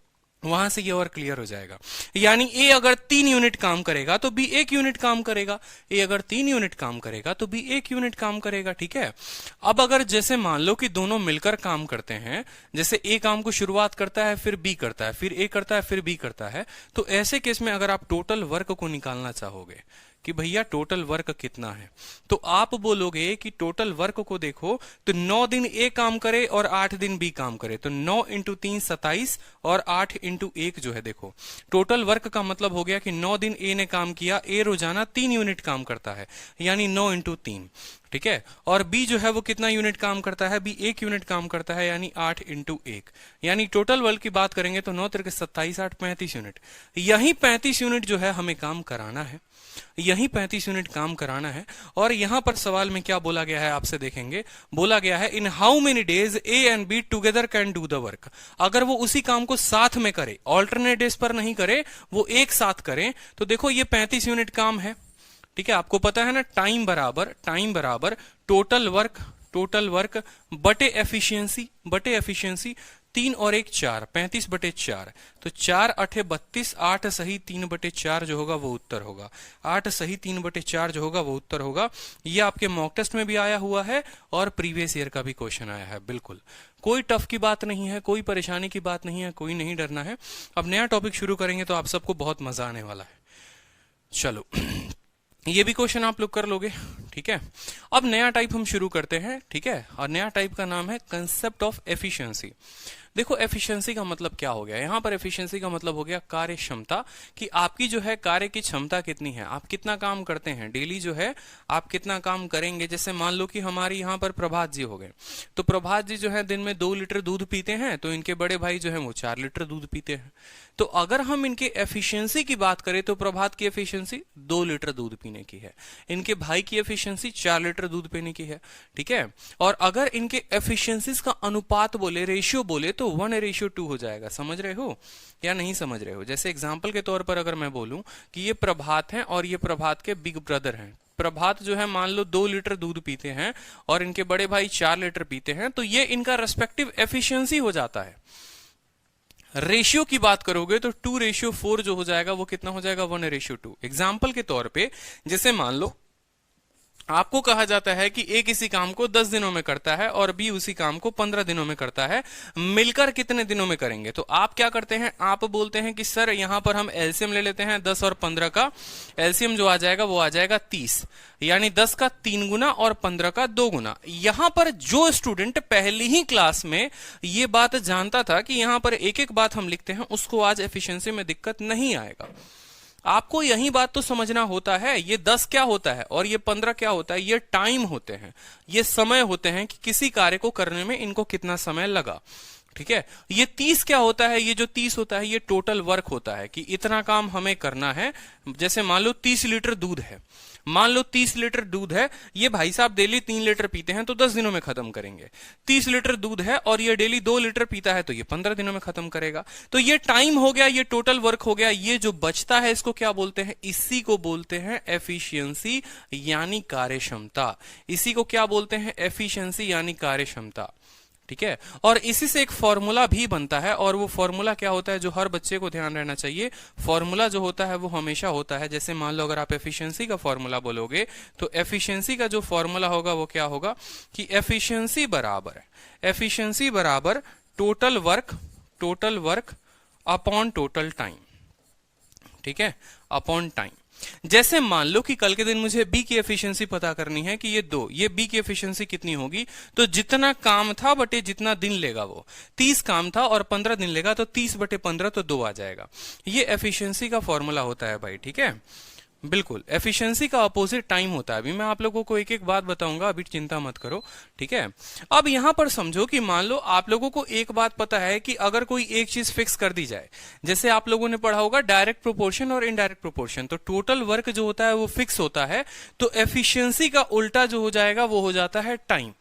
Speaker 1: वहां से ये और क्लियर हो जाएगा। यानी ए अगर 3 यूनिट काम करेगा तो बी 1 यूनिट काम करेगा, ए अगर 3 यूनिट काम करेगा तो बी 1 यूनिट काम करेगा, ठीक है। अब अगर जैसे मान लो कि दोनों मिलकर काम करते हैं, जैसे ए काम को शुरुआत करता है, फिर बी करता है, फिर ए करता है, फिर बी करता है, तो ऐसे केस में अगर आप टोटल वर्क को निकालना चाहोगे कि भैया टोटल वर्क कितना है, तो आप बोलोगे कि टोटल वर्क को देखो तो 9 दिन ए काम करे और 8 दिन बी काम करे, तो 9 × 3 27 और 8 × 1 जो है, देखो टोटल वर्क का मतलब हो गया कि 9 दिन ए ने काम किया, ए रोजाना 3 यूनिट काम करता है, यानी 9 × 3, ठीक है। और बी जो है वो कितना यूनिट काम करता है, बी 1 यूनिट काम करता है, यानी 8 × 1, यानी टोटल वर्क की बात करेंगे तो 9 × 3 27, 8 35 यूनिट। यही 35 यूनिट जो है हमें काम कराना है, यही 35 यूनिट काम कराना है। और यहां पर सवाल में क्या बोला गया है आपसे देखेंगे, बोला गया है in how many days A and be together can do the work. अगर वो उसी काम को साथ में करे, ऑल्टरनेट डेज पर नहीं करे, वो एक साथ करें, तो देखो ये 35 यूनिट काम है, ठीक है। आपको पता है ना, टाइम बराबर टोटल वर्क बटे एफिशिएंसी, 3 और 1 4, 35/4, तो 4 8 32, 8 सही 3/4 जो होगा वो उत्तर होगा, 8 सही 3/4 जो होगा वो उत्तर होगा। ये आपके मॉक टेस्ट में भी आया हुआ है और प्रीवियस ईयर का भी क्वेश्चन आया है, बिल्कुल कोई टफ की बात नहीं है, कोई परेशानी की बात नहीं है, कोई नहीं डरना है। अब नया टॉपिक शुरू करेंगे तो आप सबको बहुत मजा आने वाला है। चलो ये भी क्वेश्चन आप लोग कर लोगे, ठीक है। अब नया टाइप हम शुरू करते हैं, ठीक है, और नया टाइप का नाम है कंसेप्ट ऑफ एफिशिएंसी। देखो एफिशिएंसी का मतलब क्या हो गया, यहां पर एफिशिएंसी का मतलब हो गया कार्य क्षमता, कि आपकी जो है कार्य की क्षमता कितनी है, आप कितना काम करते हैं डेली, जो है आप कितना काम करेंगे। जैसे मान लो कि हमारी यहां पर प्रभात जी हो गए, तो प्रभात जी जो है दिन में 2 लीटर दूध पीते हैं, तो इनके बड़े भाई जो है वो 4 लीटर दूध पीते हैं। तो अगर हम इनके एफिशिएंसी की बात करें तो प्रभात की एफिशिएंसी 2 लीटर दूध पीने की है, इनके भाई की एफिशिएंसी 4 लीटर दूध पीने की है, ठीक है। और अगर इनके एफिशिएंसीज का अनुपात बोले, रेशियो बोले, तो 1:2 हो जाएगा। समझ रहे हो या नहीं समझ रहे हो? जैसे एग्जांपल के तौर पर अगर मैं बोलूं कि ये प्रभात हैं और ये प्रभात के बिग ब्रदर हैं। प्रभात जो है मान लो 2 लीटर दूध पीते हैं और इनके बड़े भाई 4 लीटर पीते हैं, तो ये इनका रेस्पेक्टिव एफिशिएंसी हो जाता है। रेशियो की बात करोगे तो 2:4 जो हो जाएगा वो कितना हो जाएगा, 1:2। एग्जाम्पल के तौर पे जैसे मान लो आपको कहा जाता है कि ए किसी काम को 10 दिनों में करता है और बी उसी काम को 15 दिनों में करता है, मिलकर कितने दिनों में करेंगे? तो आप क्या करते हैं, आप बोलते हैं कि सर यहां पर हम एलसीएम ले लेते हैं 10 और 15 का। एलसीएम जो आ जाएगा वो आ जाएगा 30, यानी 10 का 3 गुना और 15 का 2 गुना। यहां पर जो स्टूडेंट पहली ही क्लास में ये बात जानता था कि यहां पर एक एक बात हम लिखते हैं, उसको आज एफिशिएंसी में दिक्कत नहीं आएगा। आपको यही बात तो समझना होता है, ये 10 क्या होता है और ये 15 क्या होता है, ये टाइम होते हैं, ये समय होते हैं कि किसी कार्य को करने में इनको कितना समय लगा, ठीक है। ये 30 क्या होता है, ये जो 30 होता है ये टोटल वर्क होता है कि इतना काम हमें करना है। जैसे मान लो 30 लीटर दूध है, मान लो 30 लीटर दूध है, ये भाई साहब डेली 3 लीटर पीते हैं तो 10 दिनों में खत्म करेंगे। 30 लीटर दूध है और ये डेली 2 लीटर पीता है तो ये 15 दिनों में खत्म करेगा। तो ये टाइम हो गया, ये टोटल वर्क हो गया। ये जो बचता है इसको क्या बोलते हैं, इसी को बोलते हैं एफिशिएंसी यानी कार्य क्षमता। इसी को क्या बोलते हैं, एफिशिएंसी यानी कार्य क्षमता, ठीक है। और इसी से एक फॉर्मूला भी बनता है, और वो फॉर्मूला क्या होता है जो हर बच्चे को ध्यान रहना चाहिए। फॉर्मूला जो होता है वो हमेशा होता है, जैसे मान लो अगर आप एफिशिएंसी का फॉर्मूला बोलोगे तो एफिशिएंसी का जो फॉर्मूला होगा वो क्या होगा कि एफिशिएंसी बराबर total work upon total time, ठीक है, अपॉन टाइम। जैसे मान लो कि कल के दिन मुझे बी की एफिशिएंसी पता करनी है कि ये 2, ये बी की एफिशिएंसी कितनी होगी, तो जितना काम था बटे जितना दिन लेगा, वो 30 काम था और 15 दिन लेगा, तो 30 बटे 15 तो 2 आ जाएगा। ये एफिशिएंसी का फॉर्मूला होता है भाई, ठीक है। बिल्कुल, एफिशिएंसी का अपोजिट टाइम होता है। अभी मैं आप लोगों को एक एक बात बताऊंगा, अभी चिंता मत करो, ठीक है। अब यहां पर समझो कि मान लो आप लोगों को एक बात पता है कि अगर कोई एक चीज फिक्स कर दी जाए, जैसे आप लोगों ने पढ़ा होगा डायरेक्ट प्रोपोर्शन और इनडायरेक्ट प्रोपोर्शन, तो टोटल वर्क जो होता है वो फिक्स होता है, तो एफिशिएंसी का उल्टा जो हो जाएगा वो हो जाता है टाइम।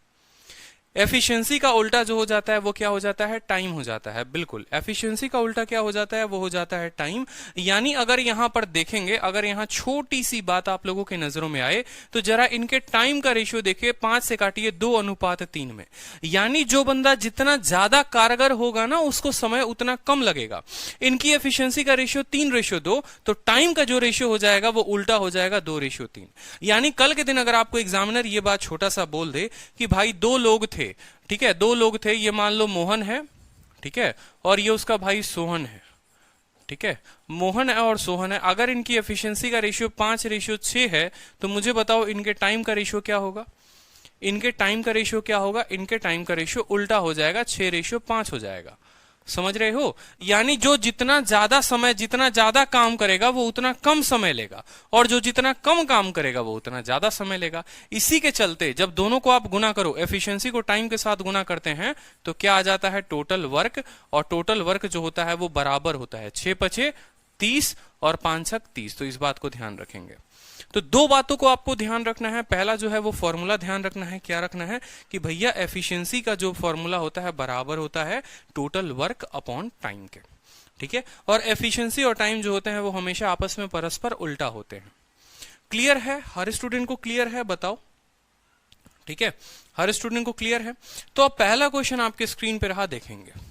Speaker 1: एफिशिएंसी का उल्टा जो हो जाता है वो क्या हो जाता है, टाइम हो जाता है। बिल्कुल, एफिशिएंसी का उल्टा क्या हो जाता है, वो हो जाता है टाइम। यानी अगर यहां पर देखेंगे, अगर यहां छोटी सी बात आप लोगों के नजरों में आए तो जरा इनके टाइम का रेशियो देखिए, 5 से काटिए 2:3 में। यानी जो बंदा जितना ज्यादा कारगर होगा ना उसको समय उतना कम लगेगा। इनकी एफिशिएंसी का रेशियो 3:2, तो टाइम का जो रेशियो हो जाएगा वो उल्टा हो जाएगा 2:3। यानी कल के दिन अगर आपको एग्जामिनर ये बात छोटा सा बोल दे कि भाई 2 लोग थे, ठीक है, 2 लोग थे, ये मान लो मोहन है, ठीक है, और ये उसका भाई सोहन है, ठीक है, मोहन है और सोहन है। अगर इनकी एफिशिएंसी का रेशियो 5:6 है तो मुझे बताओ इनके टाइम का रेशियो क्या होगा। इनके टाइम का रेशियो क्या होगा, इनके टाइम का रेशियो उल्टा हो जाएगा, 6:5 हो जाएगा। समझ रहे हो। यानी जो जितना ज्यादा समय, जितना ज्यादा काम करेगा वो उतना कम समय लेगा, और जो जितना कम काम करेगा वो उतना ज्यादा समय लेगा। इसी के चलते जब दोनों को आप गुना करो, एफिशिएंसी को टाइम के साथ गुना करते हैं तो क्या आ जाता है, टोटल वर्क। और टोटल वर्क जो होता है वो बराबर होता है 6×5 = 30 और 5×6 = 30। तो इस बात को ध्यान रखेंगे। तो 2 बातों को आपको ध्यान रखना है। पहला जो है वो फॉर्मूला ध्यान रखना है, क्या रखना है कि भैया एफिशिएंसी का जो फॉर्मूला होता है बराबर होता है टोटल वर्क अपॉन टाइम के, ठीक है। और एफिशिएंसी और टाइम जो होते हैं वो हमेशा आपस में परस्पर उल्टा होते हैं। क्लियर है, हर स्टूडेंट को क्लियर है, बताओ, ठीक है, हर स्टूडेंट को क्लियर है। तो अब पहला क्वेश्चन आपके स्क्रीन पे रहा, देखेंगे।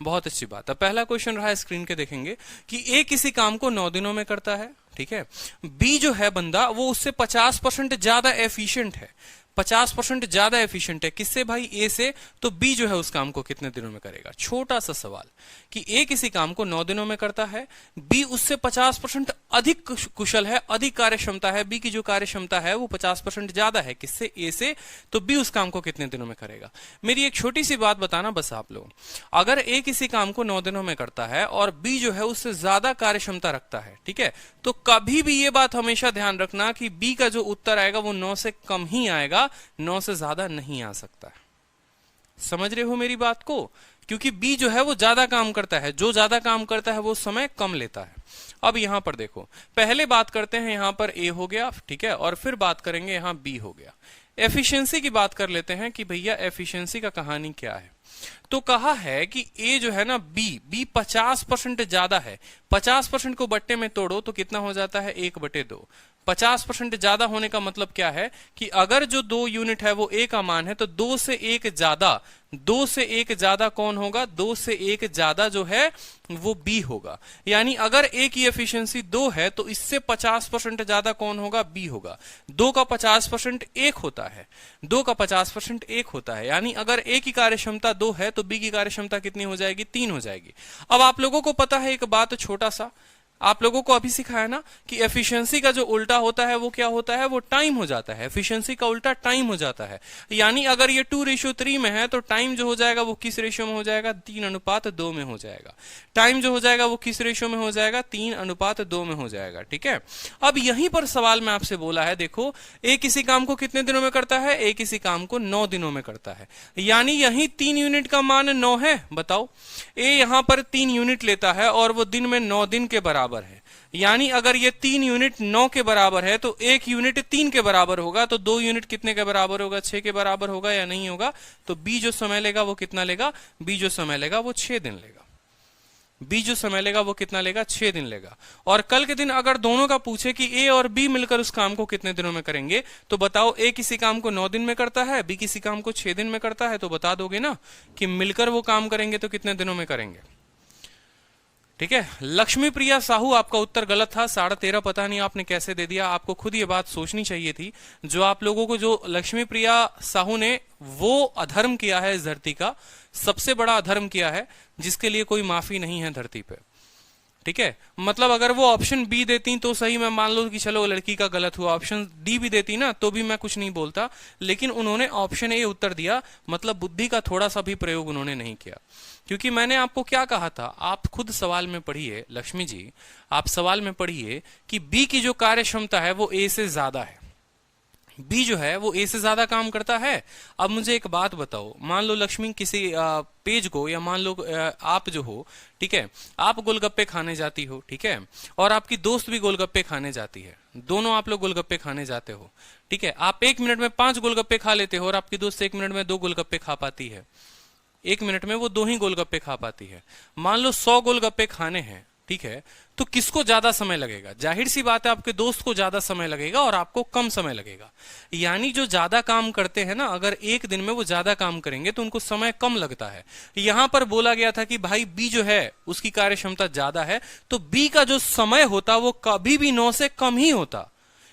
Speaker 1: बहुत अच्छी बात है। पहला क्वेश्चन रहा स्क्रीन के, देखेंगे कि ए किसी काम को 9 दिनों में करता है, ठीक है। बी जो है बंदा वो उससे 50% ज्यादा एफिशिएंट है, 50% ज्यादा एफिशिएंट है। किससे भाई, ए से। तो बी जो है उस काम को कितने दिनों में करेगा। छोटा सा सवाल कि ए किसी काम को 9 दिनों में करता है, बी उससे 50% अधिक कुशल है, अधिक कार्य क्षमता है। बी की जो कार्य क्षमता है वो 50% ज्यादा है, किससे, ए से। तो बी उस काम को कितने दिनों में करेगा। मेरी एक छोटी सी बात बताना बस आप लोग, अगर ए किसी काम को 9 दिनों में करता है और बी जो है उससे ज्यादा कार्य क्षमता रखता है, ठीक है, तो कभी भी ये बात हमेशा ध्यान रखना कि बी का जो उत्तर आएगा वो 9 से कम ही आएगा, 9 से ज्यादा नहीं आ सकता है। समझ रहे हो मेरी बात को, क्योंकि बी जो है वो ज्यादा काम करता है, जो ज्यादा काम करता है वो समय कम लेता है। अब यहां पर देखो, पहले बात करते हैं यहां पर ए हो गया, ठीक है, और फिर बात करेंगे यहां बी हो गया। एफिशिएंसी की बात कर लेते हैं कि भैया एफिशिएंसी का कहानी क्या है। तो कहा है कि ए जो है ना, बी 50% ज्यादा है। 50% को बट्टे में तोड़ो तो कितना हो जाता है, 1/2। 50% ज्यादा होने का मतलब क्या है कि अगर जो 2 यूनिट है वो ए का मान है तो 2 से 1 ज्यादा, 2 से 1 ज्यादा कौन होगा, 2 से 1 ज्यादा जो है वो बी होगा। यानी अगर ए की एफिशिएंसी 2 है तो इससे 50% ज्यादा कौन होगा, बी होगा। 2 का 50% 1 होता है, 2 का 50% 1 होता है। यानी अगर ए की कार्य क्षमता 2 है तो बी की कार्य क्षमता कितनी हो जाएगी, 3 हो जाएगी। अब आप लोगों को पता है एक बात, छोटा सा आप लोगों को अभी सिखाया ना कि एफिशिएंसी का जो उल्टा होता है वो क्या होता है, वो टाइम हो जाता है। एफिशिएंसी का उल्टा टाइम हो जाता है। यानी अगर ये 2:3 में है तो टाइम जो हो जाएगा वो किस रेशियो में हो जाएगा, 3:2 में हो जाएगा। टाइम जो हो जाएगा वो किस रेशियो में हो जाएगा, 3:2 में हो जाएगा, ठीक है। अब यहीं पर सवाल में आपसे बोला है, देखो ए किसी काम को कितने दिनों में करता है, ए किसी काम को 9 दिनों में करता है। यानी यही 3 यूनिट का मान 9 है। बताओ, ए यहां पर 3 यूनिट लेता है और वो दिन में 9 दिन के बराबर है। यानी अगर ये 3 यूनिट 9 के बराबर है तो 1 यूनिट 3 के बराबर होगा, तो 2 यूनिट कितने के बराबर होगा, 6 के बराबर होगा या नहीं होगा। तो बी जो समय लेगा वो कितना लेगा, बी जो समय लेगा वो 6 दिन लेगा। बी जो समय लेगा वो कितना लेगा, 6 दिन लेगा। और कल के दिन अगर दोनों का पूछे कि ए और बी मिलकर उस काम को कितने दिनों में करेंगे, तो बताओ ए किसी काम को 9 दिन में करता है, बी किसी काम को 6 दिन में करता है, तो बता दोगे ना कि मिलकर वो काम करेंगे तो कितने दिनों में करेंगे, ठीक है। लक्ष्मी प्रिया साहू, आपका उत्तर गलत था, 13.5। पता नहीं आपने कैसे दे दिया, आपको खुद ये बात सोचनी चाहिए थी। जो आप लोगों को, जो लक्ष्मी प्रिया साहू ने वो अधर्म किया है इस धरती का, सबसे बड़ा अधर्म किया है जिसके लिए कोई माफी नहीं है धरती पे। ठीक है, मतलब अगर वो ऑप्शन बी देती तो सही, मैं मान लो कि चलो लड़की का गलत हुआ, ऑप्शन डी भी देती ना तो भी मैं कुछ नहीं बोलता, लेकिन उन्होंने ऑप्शन ए उत्तर दिया, मतलब बुद्धि का थोड़ा सा भी प्रयोग उन्होंने नहीं किया। क्योंकि मैंने आपको क्या कहा था, आप खुद सवाल में पढ़िए लक्ष्मी जी, आप सवाल में पढ़िए कि बी की जो कार्य क्षमता है वो ए से ज्यादा है, बी जो है वो ए से ज्यादा काम करता है। अब मुझे एक बात बताओ, मान लो लक्ष्मी किसी पेज को, या मान लो आप जो हो, ठीक है, आप गोलगप्पे खाने जाती हो, ठीक है, और आपकी दोस्त भी गोलगप्पे खाने जाती है, दोनों आप लोग गोलगप्पे खाने जाते हो, ठीक है, आप 1 मिनट में 5 गोलगप्पे खा लेते हो और आपकी दोस्त 1 मिनट में 2 गोलगप्पे खा पाती है, 1 मिनट में वो 2 ही गोलगप्पे खा पाती है। मान लो 100 गोलगप्पे खाने हैं, ठीक है, तो किसको ज्यादा समय लगेगा? जाहिर सी बात है आपके दोस्त को ज्यादा समय लगेगा और आपको कम समय लगेगा। यानी जो ज्यादा काम करते हैं ना, अगर एक दिन में वो ज्यादा काम करेंगे तो उनको समय कम लगता है। यहां पर बोला गया था कि भाई बी जो है उसकी कार्य क्षमता ज्यादा है, तो बी का जो समय होता वो कभी भी 9 से कम ही होता।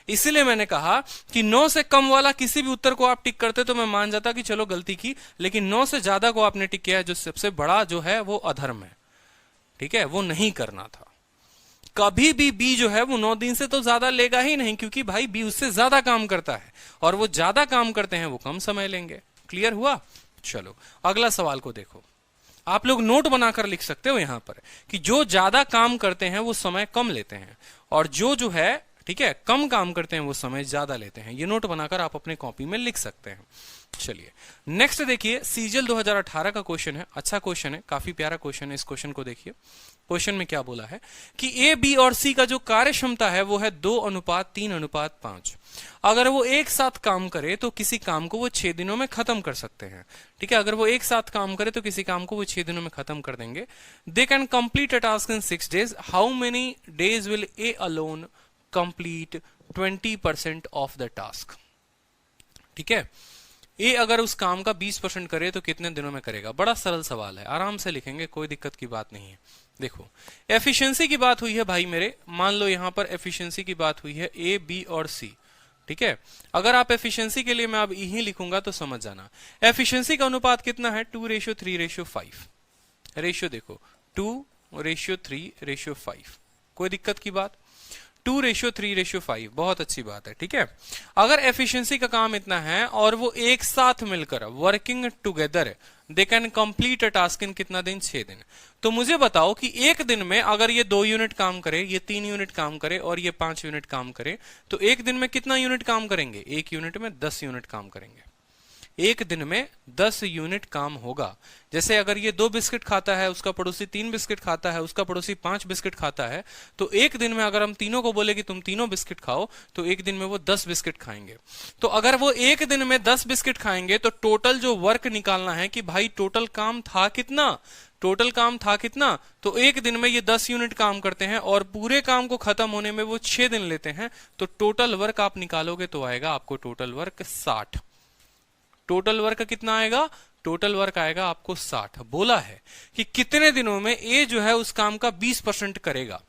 Speaker 1: इसीलिए मैंने कहा कि 9 से कम वाला किसी भी उत्तर को आप टिक करते तो मैं मान जाता कि चलो गलती की, लेकिन 9 से ज्यादा को आपने टिक किया है, जो सबसे बड़ा जो है वो अधर्म है, ठीक है, वो नहीं करना था। कभी भी बी जो है वो 9 दिन से तो ज्यादा लेगा ही नहीं, क्योंकि भाई बी उससे ज्यादा काम करता है और वो ज्यादा काम करते हैं वो कम समय लेंगे। क्लियर हुआ? चलो अगला सवाल को देखो, आप लोग नोट बनाकर लिख सकते हो यहां पर कि जो ज्यादा काम करते हैं वो समय कम लेते हैं, और जो है, ठीक है, कम काम करते हैं वो समय ज्यादा लेते हैं। ये नोट बनाकर आप अपने कॉपी में लिख सकते हैं। चलिए नेक्स्ट देखिए, सीजल 2018 का क्वेश्चन है, अच्छा क्वेश्चन है, काफी प्यारा क्वेश्चन है। इस क्वेश्चन को देखिए, क्वेश्चन में क्या बोला है कि ए, बी और सी का जो कार्य क्षमता है वो है 2:3:5। अगर वो एक साथ काम करे तो किसी काम को वो 6 दिनों में खत्म कर सकते हैं, ठीक है, अगर वो एक साथ काम करे तो किसी काम को वो 6 दिनों में खत्म कर देंगे। They can complete a task in 6 days, how many days will A alone complete 20% of the task? ठीक है, ए अगर उस काम का 20% करे तो कितने दिनों में करेगा? बड़ा सरल सवाल है, आराम से लिखेंगे, कोई दिक्कत की बात नहीं है। देखो एफिशिएंसी की बात हुई है भाई मेरे, मान लो यहां पर एफिशिएंसी की बात हुई है ए, बी और सी, ठीक है। अगर आप एफिशिएंसी के लिए मैं अब ही लिखूंगा तो समझ जाना, एफिशिएंसी का अनुपात कितना है? 2:3:5 रेशियो, देखो 2:3:5, कोई दिक्कत की बात? 2:3:5 बहुत अच्छी बात है, ठीक है। अगर एफिशिएंसी का काम इतना है और वो एक साथ मिलकर working together they can complete a task in कितना दिन? 6 दिन। तो मुझे बताओ कि एक दिन में अगर ये 2 यूनिट काम करे, ये 3 यूनिट काम करे और ये 5 यूनिट काम करे, तो एक दिन में कितना यूनिट काम करेंगे? एक यूनिट में 10 यूनिट काम करेंगे। एक दिन में 10 यूनिट काम होगा। जैसे अगर ये 2 बिस्किट खाता है, उसका पड़ोसी 3 बिस्किट खाता है, उसका पड़ोसी 5 बिस्किट खाता है, तो एक दिन में अगर हम तीनों को बोले कि तुम तीनों बिस्किट खाओ, तो एक दिन में वो 10 बिस्किट खाएंगे। तो अगर वो एक दिन में 10 बिस्किट खाएंगे तो टोटल जो वर्क निकालना है कि भाई टोटल काम था कितना, टोटल काम था कितना, तो एक दिन में ये 10 यूनिट काम करते हैं और पूरे काम को खत्म होने में वो 6 दिन लेते हैं। तो टोटल वर्क आप निकालोगे तो आएगा आपको टोटल वर्क 60। टोटल वर्क कितना आएगा? टोटल वर्क आएगा आपको 60। बोला है कि कितने दिनों में ए जो है उस काम का 20% करेगा,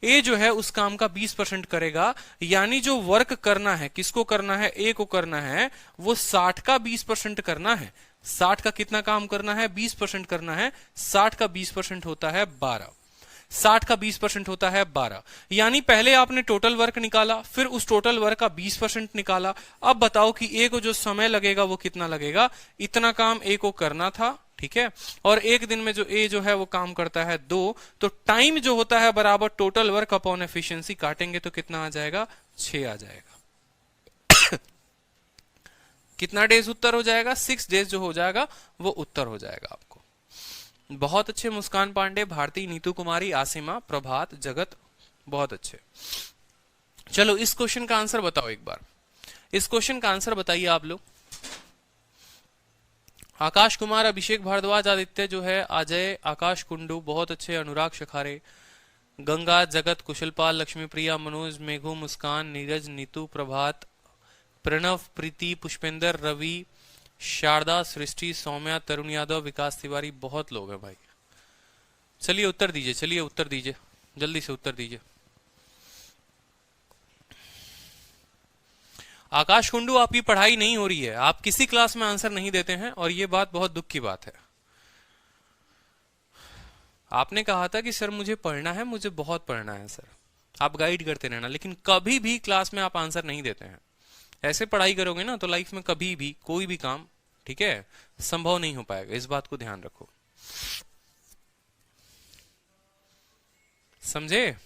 Speaker 1: ए जो है उस काम का 20% करेगा, यानी जो वर्क करना है, किसको करना है? ए को करना है, वो 60 का 20% करना है। 60 का कितना काम करना है? 20% करना है। 60 का 20% होता है 12, 60 का 20% होता है 12। यानी पहले आपने टोटल वर्क निकाला, फिर उस टोटल वर्क का 20% निकाला। अब बताओ कि ए को जो समय लगेगा वो कितना लगेगा? इतना काम ए को करना था, ठीक है, और एक दिन में जो ए जो है वो काम करता है 2, तो टाइम जो होता है बराबर टोटल वर्क अपॉन एफिशिएंसी, काटेंगे तो कितना आ जाएगा? 6 आ जाएगा। कितना डेज उत्तर हो जाएगा? 6 डेज जो हो जाएगा वो उत्तर हो जाएगा आपको। बहुत अच्छे मुस्कान पांडे, भारती, नीतू कुमारी, आसिमा, प्रभात, जगत, बहुत अच्छे। चलो इस क्वेश्चन का आंसर बताओ एक बार, इस क्वेश्चन का आंसर बताइए आप लोग। आकाश कुमार, अभिषेक भारद्वाज, आदित्य जो है, अजय, आकाश कुंडू, बहुत अच्छे, अनुराग शखारे, गंगा, जगत, कुशलपाल, लक्ष्मी प्रिया, मनोज, मेघू, मुस्कान, नीरज, नीतू, प्रभात, प्रणव, प्रीति, पुष्पेंद्र, रवि, शारदा, सृष्टि, सौम्या, तरुण यादव, विकास तिवारी, बहुत लोग हैं भाई। चलिए उत्तर दीजिए, चलिए उत्तर दीजिए, जल्दी से उत्तर दीजिए। आकाश कुंडू, आपकी पढ़ाई नहीं हो रही है, आप किसी क्लास में आंसर नहीं देते हैं और ये बात बहुत दुख की बात है। आपने कहा था कि सर मुझे पढ़ना है, मुझे बहुत पढ़ना है सर, आप गाइड करते रहना, लेकिन कभी भी क्लास में आप आंसर नहीं देते हैं। ऐसे पढ़ाई करोगे ना तो लाइफ में कभी भी कोई भी काम, ठीक है, संभव नहीं हो पाएगा। इस बात को ध्यान रखो, समझे?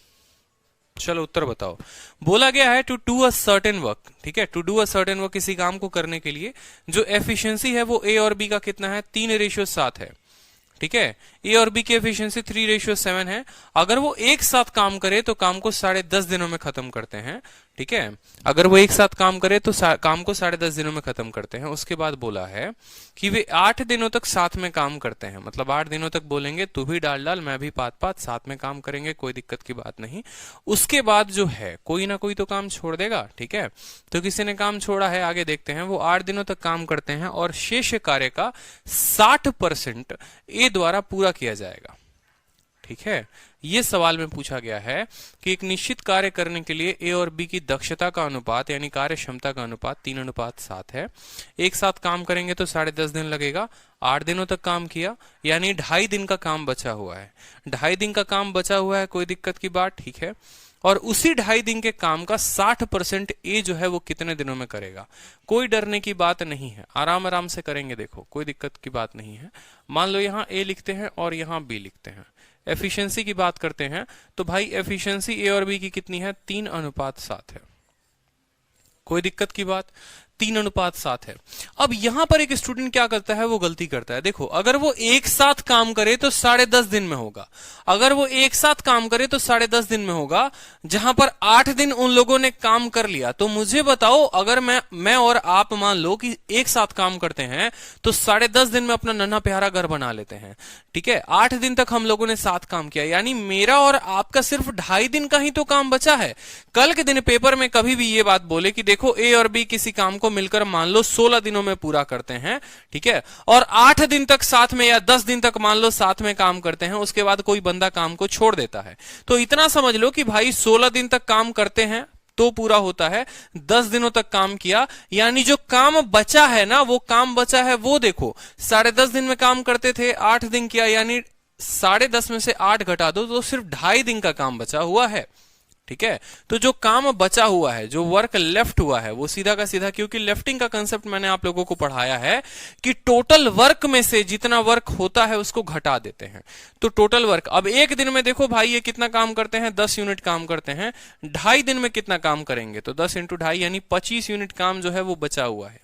Speaker 1: चलो उत्तर बताओ। बोला गया है to do a certain work, ठीक है, to do a certain work, किसी काम को करने के लिए जो एफिशिएंसी है वो ए और बी का कितना है, 3:7 है, ठीक है। ए और बी की एफिशिएंसी 3:7 है। अगर वो एक साथ काम करे तो काम को 10.5 दिनों में खत्म करते हैं, ठीक है। अगर वो एक साथ काम करे तो काम को 10.5 दिनों में खत्म करते हैं। उसके बाद बोला है कि वे 8 दिनों तक साथ में काम करते हैं, मतलब 8 दिनों तक बोलेंगे तू भी डाल डाल मैं भी पात पात, साथ में काम करेंगे, कोई दिक्कत की बात नहीं। उसके बाद जो है कोई ना कोई तो काम छोड़ देगा, ठीक है। तो किसी ने काम छोड़ा है, आगे देखते हैं। वो 8 दिनों तक काम करते हैं और शेष कार्य का 60% ए द्वारा पूरा किया जाएगा, ठीक है। यह सवाल में पूछा गया है कि एक निश्चित कार्य करने के लिए ए और बी की दक्षता का अनुपात यानी कार्य क्षमता का अनुपात 3:7 है। एक साथ काम करेंगे तो 10.5 दिन लगेगा। 8 दिनों तक काम किया यानी 2.5 दिन का काम बचा हुआ है। 2.5 दिन का काम बचा हुआ है, कोई दिक्कत की बात, ठीक है। और उसी 2.5 दिन के काम का 60% ए जो है वो कितने दिनों में करेगा। कोई डरने की बात नहीं है, आराम आराम से करेंगे, देखो कोई दिक्कत की बात नहीं है। मान लो यहां ए लिखते हैं और यहां बी लिखते हैं। एफिशिएंसी की बात करते हैं तो भाई एफिशिएंसी ए और बी की कितनी है, 3:7 है। कोई दिक्कत की बात, 3:7 है। अब यहां पर एक स्टूडेंट क्या करता है, वो गलती करता है। देखो अगर वो एक साथ काम करे तो 10.5 दिन में होगा। अगर वो एक साथ काम करे तो 10.5 दिन में होगा, जहां पर 8 दिन उन लोगों ने काम कर लिया। तो मुझे बताओ, अगर मैं और आप मान लो कि एक साथ काम करते हैं तो 10.5 दिन में अपना नन्हा प्यारा घर बना लेते हैं, ठीक है। 8 दिन तक हम लोगों ने साथ काम किया, यानी मेरा और आपका सिर्फ 2.5 दिन का ही तो काम बचा है। कल के दिन पेपर में कभी भी ये बात बोले कि देखो ए और बी किसी काम को मिलकर मान लो 16 दिनों में पूरा करते हैं, ठीक है, और 8 दिन तक साथ में या 10 दिन तक मान लो साथ में काम करते हैं, उसके बाद कोई बंदा काम को छोड़ देता है, तो इतना समझ लो कि भाई 16 दिन तक काम करते हैं तो पूरा होता है। 10 दिनों तक काम किया यानी जो काम बचा है ना, वो काम बचा है वो देखो 10.5 दिन में काम करते थे, 8 दिन किया यानी 10.5 में से 8 घटा दो तो सिर्फ 2.5 दिन का काम बचा हुआ है, ठीक है। तो जो काम बचा हुआ है, जो वर्क लेफ्ट हुआ है, वो सीधा का सीधा, क्योंकि लेफ्टिंग का कंसेप्ट मैंने आप लोगों को पढ़ाया है कि टोटल वर्क में से जितना वर्क होता है उसको घटा देते हैं। तो टोटल वर्क, अब एक दिन में देखो भाई ये कितना काम करते हैं, 10 यूनिट काम करते हैं। 2.5 दिन में कितना काम करेंगे, तो 10 × 2.5 यानी 25 यूनिट काम जो है वो बचा हुआ है।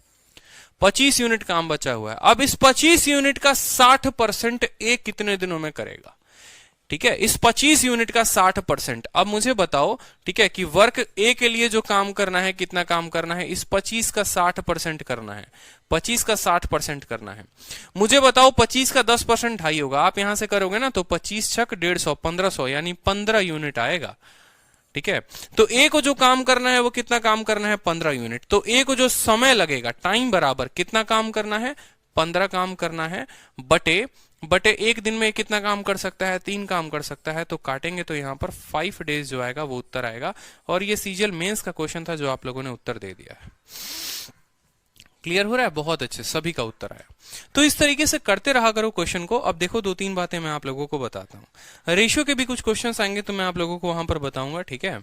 Speaker 1: 25 यूनिट काम बचा हुआ है। अब इस 25 यूनिट का 60% ए कितने दिनों में करेगा, ठीक है। इस 25 यूनिट का 60%। अब मुझे बताओ, ठीक है, कि वर्क ए के लिए जो काम करना है, कितना काम करना है, इस 25 का 60% करना है। 25 का 60% करना है। मुझे बताओ 25 का 10% 2.5 होगा। आप यहां से करोगे ना तो 25 छक 150, 1500 यानी 15 यूनिट आएगा, ठीक है। तो ए को जो काम करना है वो कितना काम करना है, 15 यूनिट। तो ए को जो समय लगेगा, टाइम बराबर कितना काम करना है, 15 काम करना है, बटे एक दिन में कितना काम कर सकता है, 3 काम कर सकता है। तो काटेंगे तो यहां पर 5 डेज जो आएगा वो उत्तर आएगा। और ये सीजीएल मेंस का क्वेश्चन था जो आप लोगों ने उत्तर दे दिया है। क्लियर हो रहा है, बहुत अच्छे, सभी का उत्तर आया। तो इस तरीके से करते रहा करो क्वेश्चन को। अब देखो 2-3 बातें मैं आप लोगों को बताता हूं। रेशियो के भी कुछ क्वेश्चन आएंगे तो मैं आप लोगों को वहां पर बताऊंगा, ठीक है।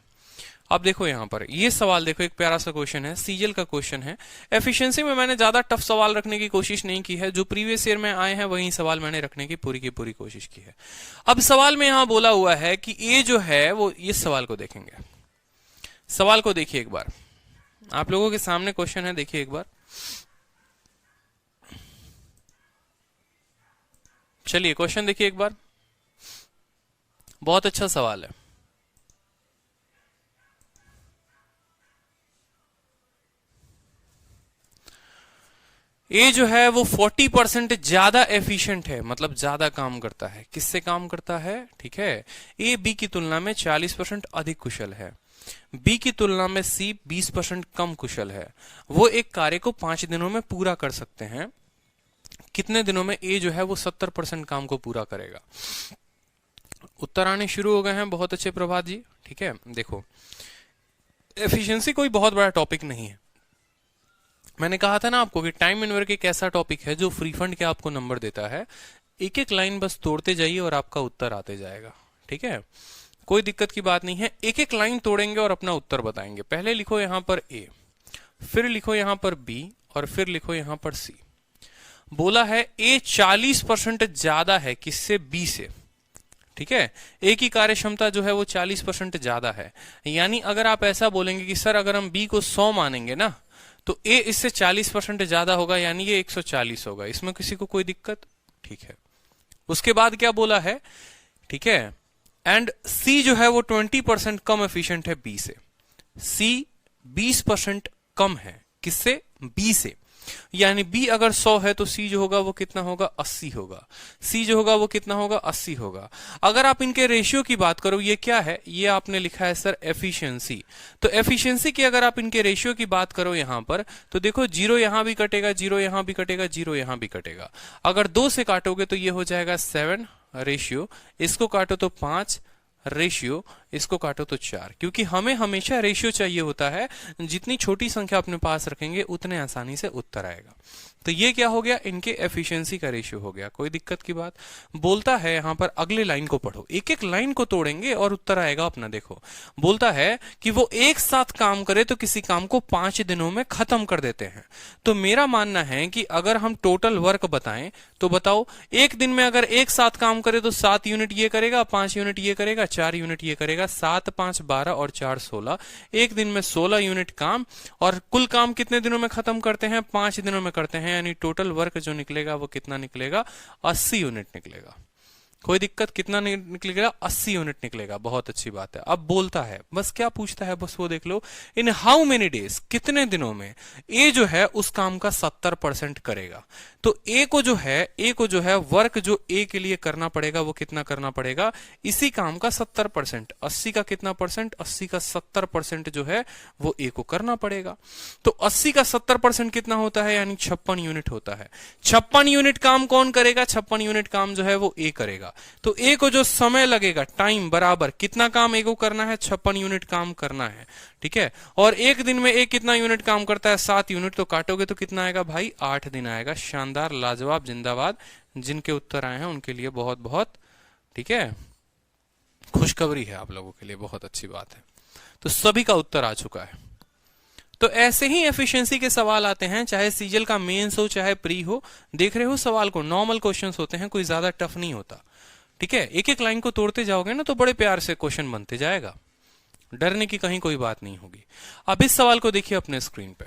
Speaker 1: अब देखो यहां पर ये सवाल देखो, एक प्यारा सा क्वेश्चन है, सीजीएल का क्वेश्चन है। एफिशिएंसी में मैंने ज्यादा टफ सवाल रखने की कोशिश नहीं की है, जो प्रीवियस ईयर में आए हैं वही सवाल मैंने रखने की पूरी कोशिश की है। अब सवाल में यहां बोला हुआ है कि ए जो है वो, इस सवाल को देखेंगे, सवाल को देखिए एक बार, आप लोगों के सामने क्वेश्चन है, देखिए एक बार। चलिए क्वेश्चन देखिए एक बार, बहुत अच्छा सवाल है। ए जो है वो 40% ज्यादा एफिशिएंट है, मतलब ज्यादा काम करता है। किससे काम करता है, ठीक है। ए बी की तुलना में 40% अधिक कुशल है। बी की तुलना में सी 20% कम कुशल है। वो एक कार्य को 5 दिनों में पूरा कर सकते हैं। कितने दिनों में ए जो है वो 70% काम को पूरा करेगा। उत्तर आने शुरू हो गए हैं, बहुत अच्छे प्रभात जी, ठीक है। देखो एफिशिएंसी कोई बहुत बड़ा टॉपिक नहीं है। मैंने कहा था ना आपको कि टाइम एंड वर्क एक ऐसा टॉपिक है जो फ्री फंड के आपको नंबर देता है। एक एक लाइन बस तोड़ते जाइए और आपका उत्तर आते जाएगा, ठीक है, कोई दिक्कत की बात नहीं है। एक एक लाइन तोड़ेंगे और अपना उत्तर बताएंगे। पहले लिखो यहां पर ए, फिर लिखो यहां पर बी, और फिर लिखो यहां पर सी। बोला है ए 40% ज्यादा है किससे, बी से, ठीक है। ए की कार्यक्षमता जो है वो 40% ज्यादा है, यानी अगर आप ऐसा बोलेंगे कि सर अगर हम बी को 100 मानेंगे ना तो ए इससे 40% ज्यादा होगा, यानी ये 140 होगा। इसमें किसी को कोई दिक्कत, ठीक है। उसके बाद क्या बोला है, ठीक है, एंड सी जो है वो 20% कम एफिशिएंट है बी से। सी 20% कम है किससे, बी से, यानी बी अगर 100 है तो सी जो होगा वो कितना होगा, 80 होगा। सी जो होगा वो कितना होगा, 80 होगा। अगर आप इनके रेशियो की बात करो, ये क्या है, ये आपने लिखा है सर एफिशिएंसी। तो एफिशिएंसी की अगर आप इनके रेशियो की बात करो यहां पर, तो देखो 0 यहां भी कटेगा, 0 यहां भी कटेगा, 0 यहां भी कटेगा। अगर 2 से काटोगे तो ये हो जाएगा 7 रेशियो, इसको काटो तो 5 रेशियो, इसको काटो तो 4, क्योंकि हमें हमेशा रेशियो चाहिए होता है। जितनी छोटी संख्या अपने पास रखेंगे उतने आसानी से उत्तर आएगा। तो ये क्या हो गया, इनके एफिशिएंसी का रेशियो हो गया, कोई दिक्कत की बात। बोलता है यहां पर अगले लाइन को पढ़ो, एक एक लाइन को तोड़ेंगे और उत्तर आएगा अपना। देखो बोलता है कि वो एक साथ काम करे तो किसी काम को 5 दिनों में खत्म कर देते हैं। तो मेरा मानना है कि अगर हम टोटल वर्क बताएं तो बताओ, एक दिन में अगर एक साथ काम करे तो 7 यूनिट ये करेगा, 5 यूनिट ये करेगा, 4 यूनिट ये करेगा, 7 5 12 और 4 16, एक दिन में 16 यूनिट काम। और कुल काम कितने दिनों में खत्म करते हैं, 5 दिनों में करते हैं, यानी टोटल वर्क जो निकलेगा वो कितना निकलेगा, 80 यूनिट निकलेगा। कोई दिक्कत, कितना निकलेगा, 80 यूनिट निकलेगा। बहुत अच्छी बात है। अब बोलता है, बस क्या पूछता है, बस वो देख लो, इन हाउ मेनी डेज, कितने दिनों में ए जो है उस काम का 70% करेगा। तो ए को जो है वर्क जो ए के लिए करना पड़ेगा वो कितना करना पड़ेगा, इसी काम का 70%, 80 का कितना परसेंट, 80 का 70% जो है वो ए को करना पड़ेगा। तो 80 का 70% कितना होता है, यानी 56 यूनिट होता है। 56 यूनिट काम कौन करेगा, 56 यूनिट काम जो है वो ए करेगा। तो ए को जो समय लगेगा, टाइम बराबर कितना काम ए को करना है, 56 यूनिट काम करना है, ठीक है। और एक दिन में ए कितना यूनिट काम करता है, 7 यूनिट, तो काटोगे तो कितना आएगा भाई, 8 दिन आएगा। शानदार, लाजवाब, जिंदाबाद। जिनके उत्तर आए हैं उनके लिए बहुत बहुत, ठीक है, खुशखबरी है आप लोगों के लिए, बहुत अच्छी बात है। तो सभी का उत्तर आ चुका है। तो ऐसे ही एफिशिएंसी के सवाल आते हैं, चाहे सीजल का मेंस हो चाहे प्री हो। देख रहे हो सवाल को, नॉर्मल क्वेश्चंस होते हैं, कोई ज्यादा टफ नहीं होता, ठीक है। एक एक लाइन को तोड़ते जाओगे ना तो बड़े प्यार से क्वेश्चन बनते जाएगा, डरने की कहीं कोई बात नहीं होगी। अब इस सवाल को देखिए अपने स्क्रीन पे,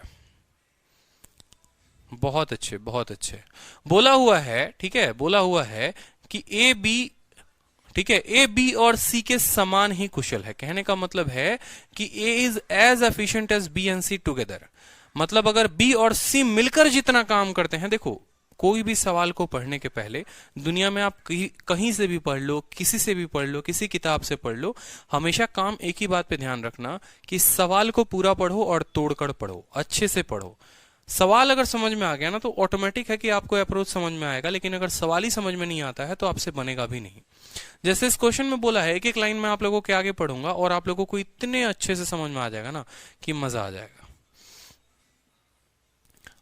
Speaker 1: बहुत अच्छे बहुत अच्छे। बोला हुआ है, ठीक है, बोला हुआ है कि ए बी, ठीक है, ए बी और सी के समान ही कुशल है। कहने का मतलब है कि A is as efficient as B and C together. मतलब अगर बी और सी मिलकर जितना काम करते हैं, देखो कोई भी सवाल को पढ़ने के पहले दुनिया में आप कहीं से भी पढ़ लो, किसी से भी पढ़ लो, किसी किताब से पढ़ लो, हमेशा काम एक ही बात पे ध्यान रखना कि सवाल को पूरा पढ़ो और तोड़कर पढ़ो, अच्छे से पढ़ो। सवाल अगर समझ में आ गया ना तो ऑटोमेटिक है कि आपको अप्रोच समझ में आएगा, लेकिन अगर सवाल ही समझ में नहीं आता है तो आपसे बनेगा भी नहीं। जैसे इस क्वेश्चन में बोला है, एक एक लाइन में आप लोगों के आगे पढ़ूंगा और आप लोगों को इतने अच्छे से समझ में आ जाएगा ना कि मजा आ जाएगा।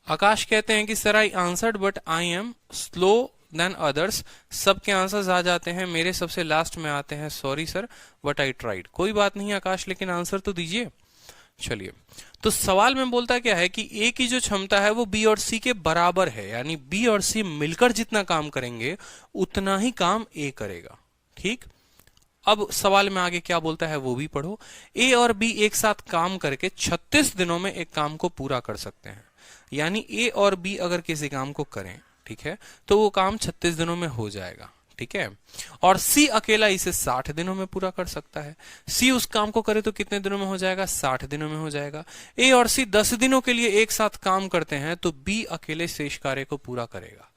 Speaker 1: आकाश कहते हैं कि sir I answered but I am slow than others. सबके आंसर्स आ जाते हैं, मेरे सबसे लास्ट में आते हैं, sorry sir but I tried. कोई बात नहीं आकाश, लेकिन आंसर तो दीजिए। चलिए, तो सवाल में बोलता क्या है कि ए की जो क्षमता है वो बी और सी के बराबर है, यानी बी और सी मिलकर जितना काम करेंगे उतना ही काम ए करेगा, ठीक। अब सवाल में आगे क्या बोलता है वो भी पढ़ो। ए और बी एक साथ काम करके 36 दिनों में एक काम को पूरा कर सकते हैं, यानी ए और बी अगर किसी काम को करें, ठीक है, तो वो काम 36 दिनों में हो जाएगा, ठीक है। और सी अकेला इसे 60 दिनों में पूरा कर सकता है। सी उस काम को करे तो कितने दिनों में हो जाएगा, 60 दिनों में हो जाएगा। ए और सी 10 दिनों के लिए एक साथ काम करते हैं तो बी अकेले शेष कार्य को पूरा करेगा,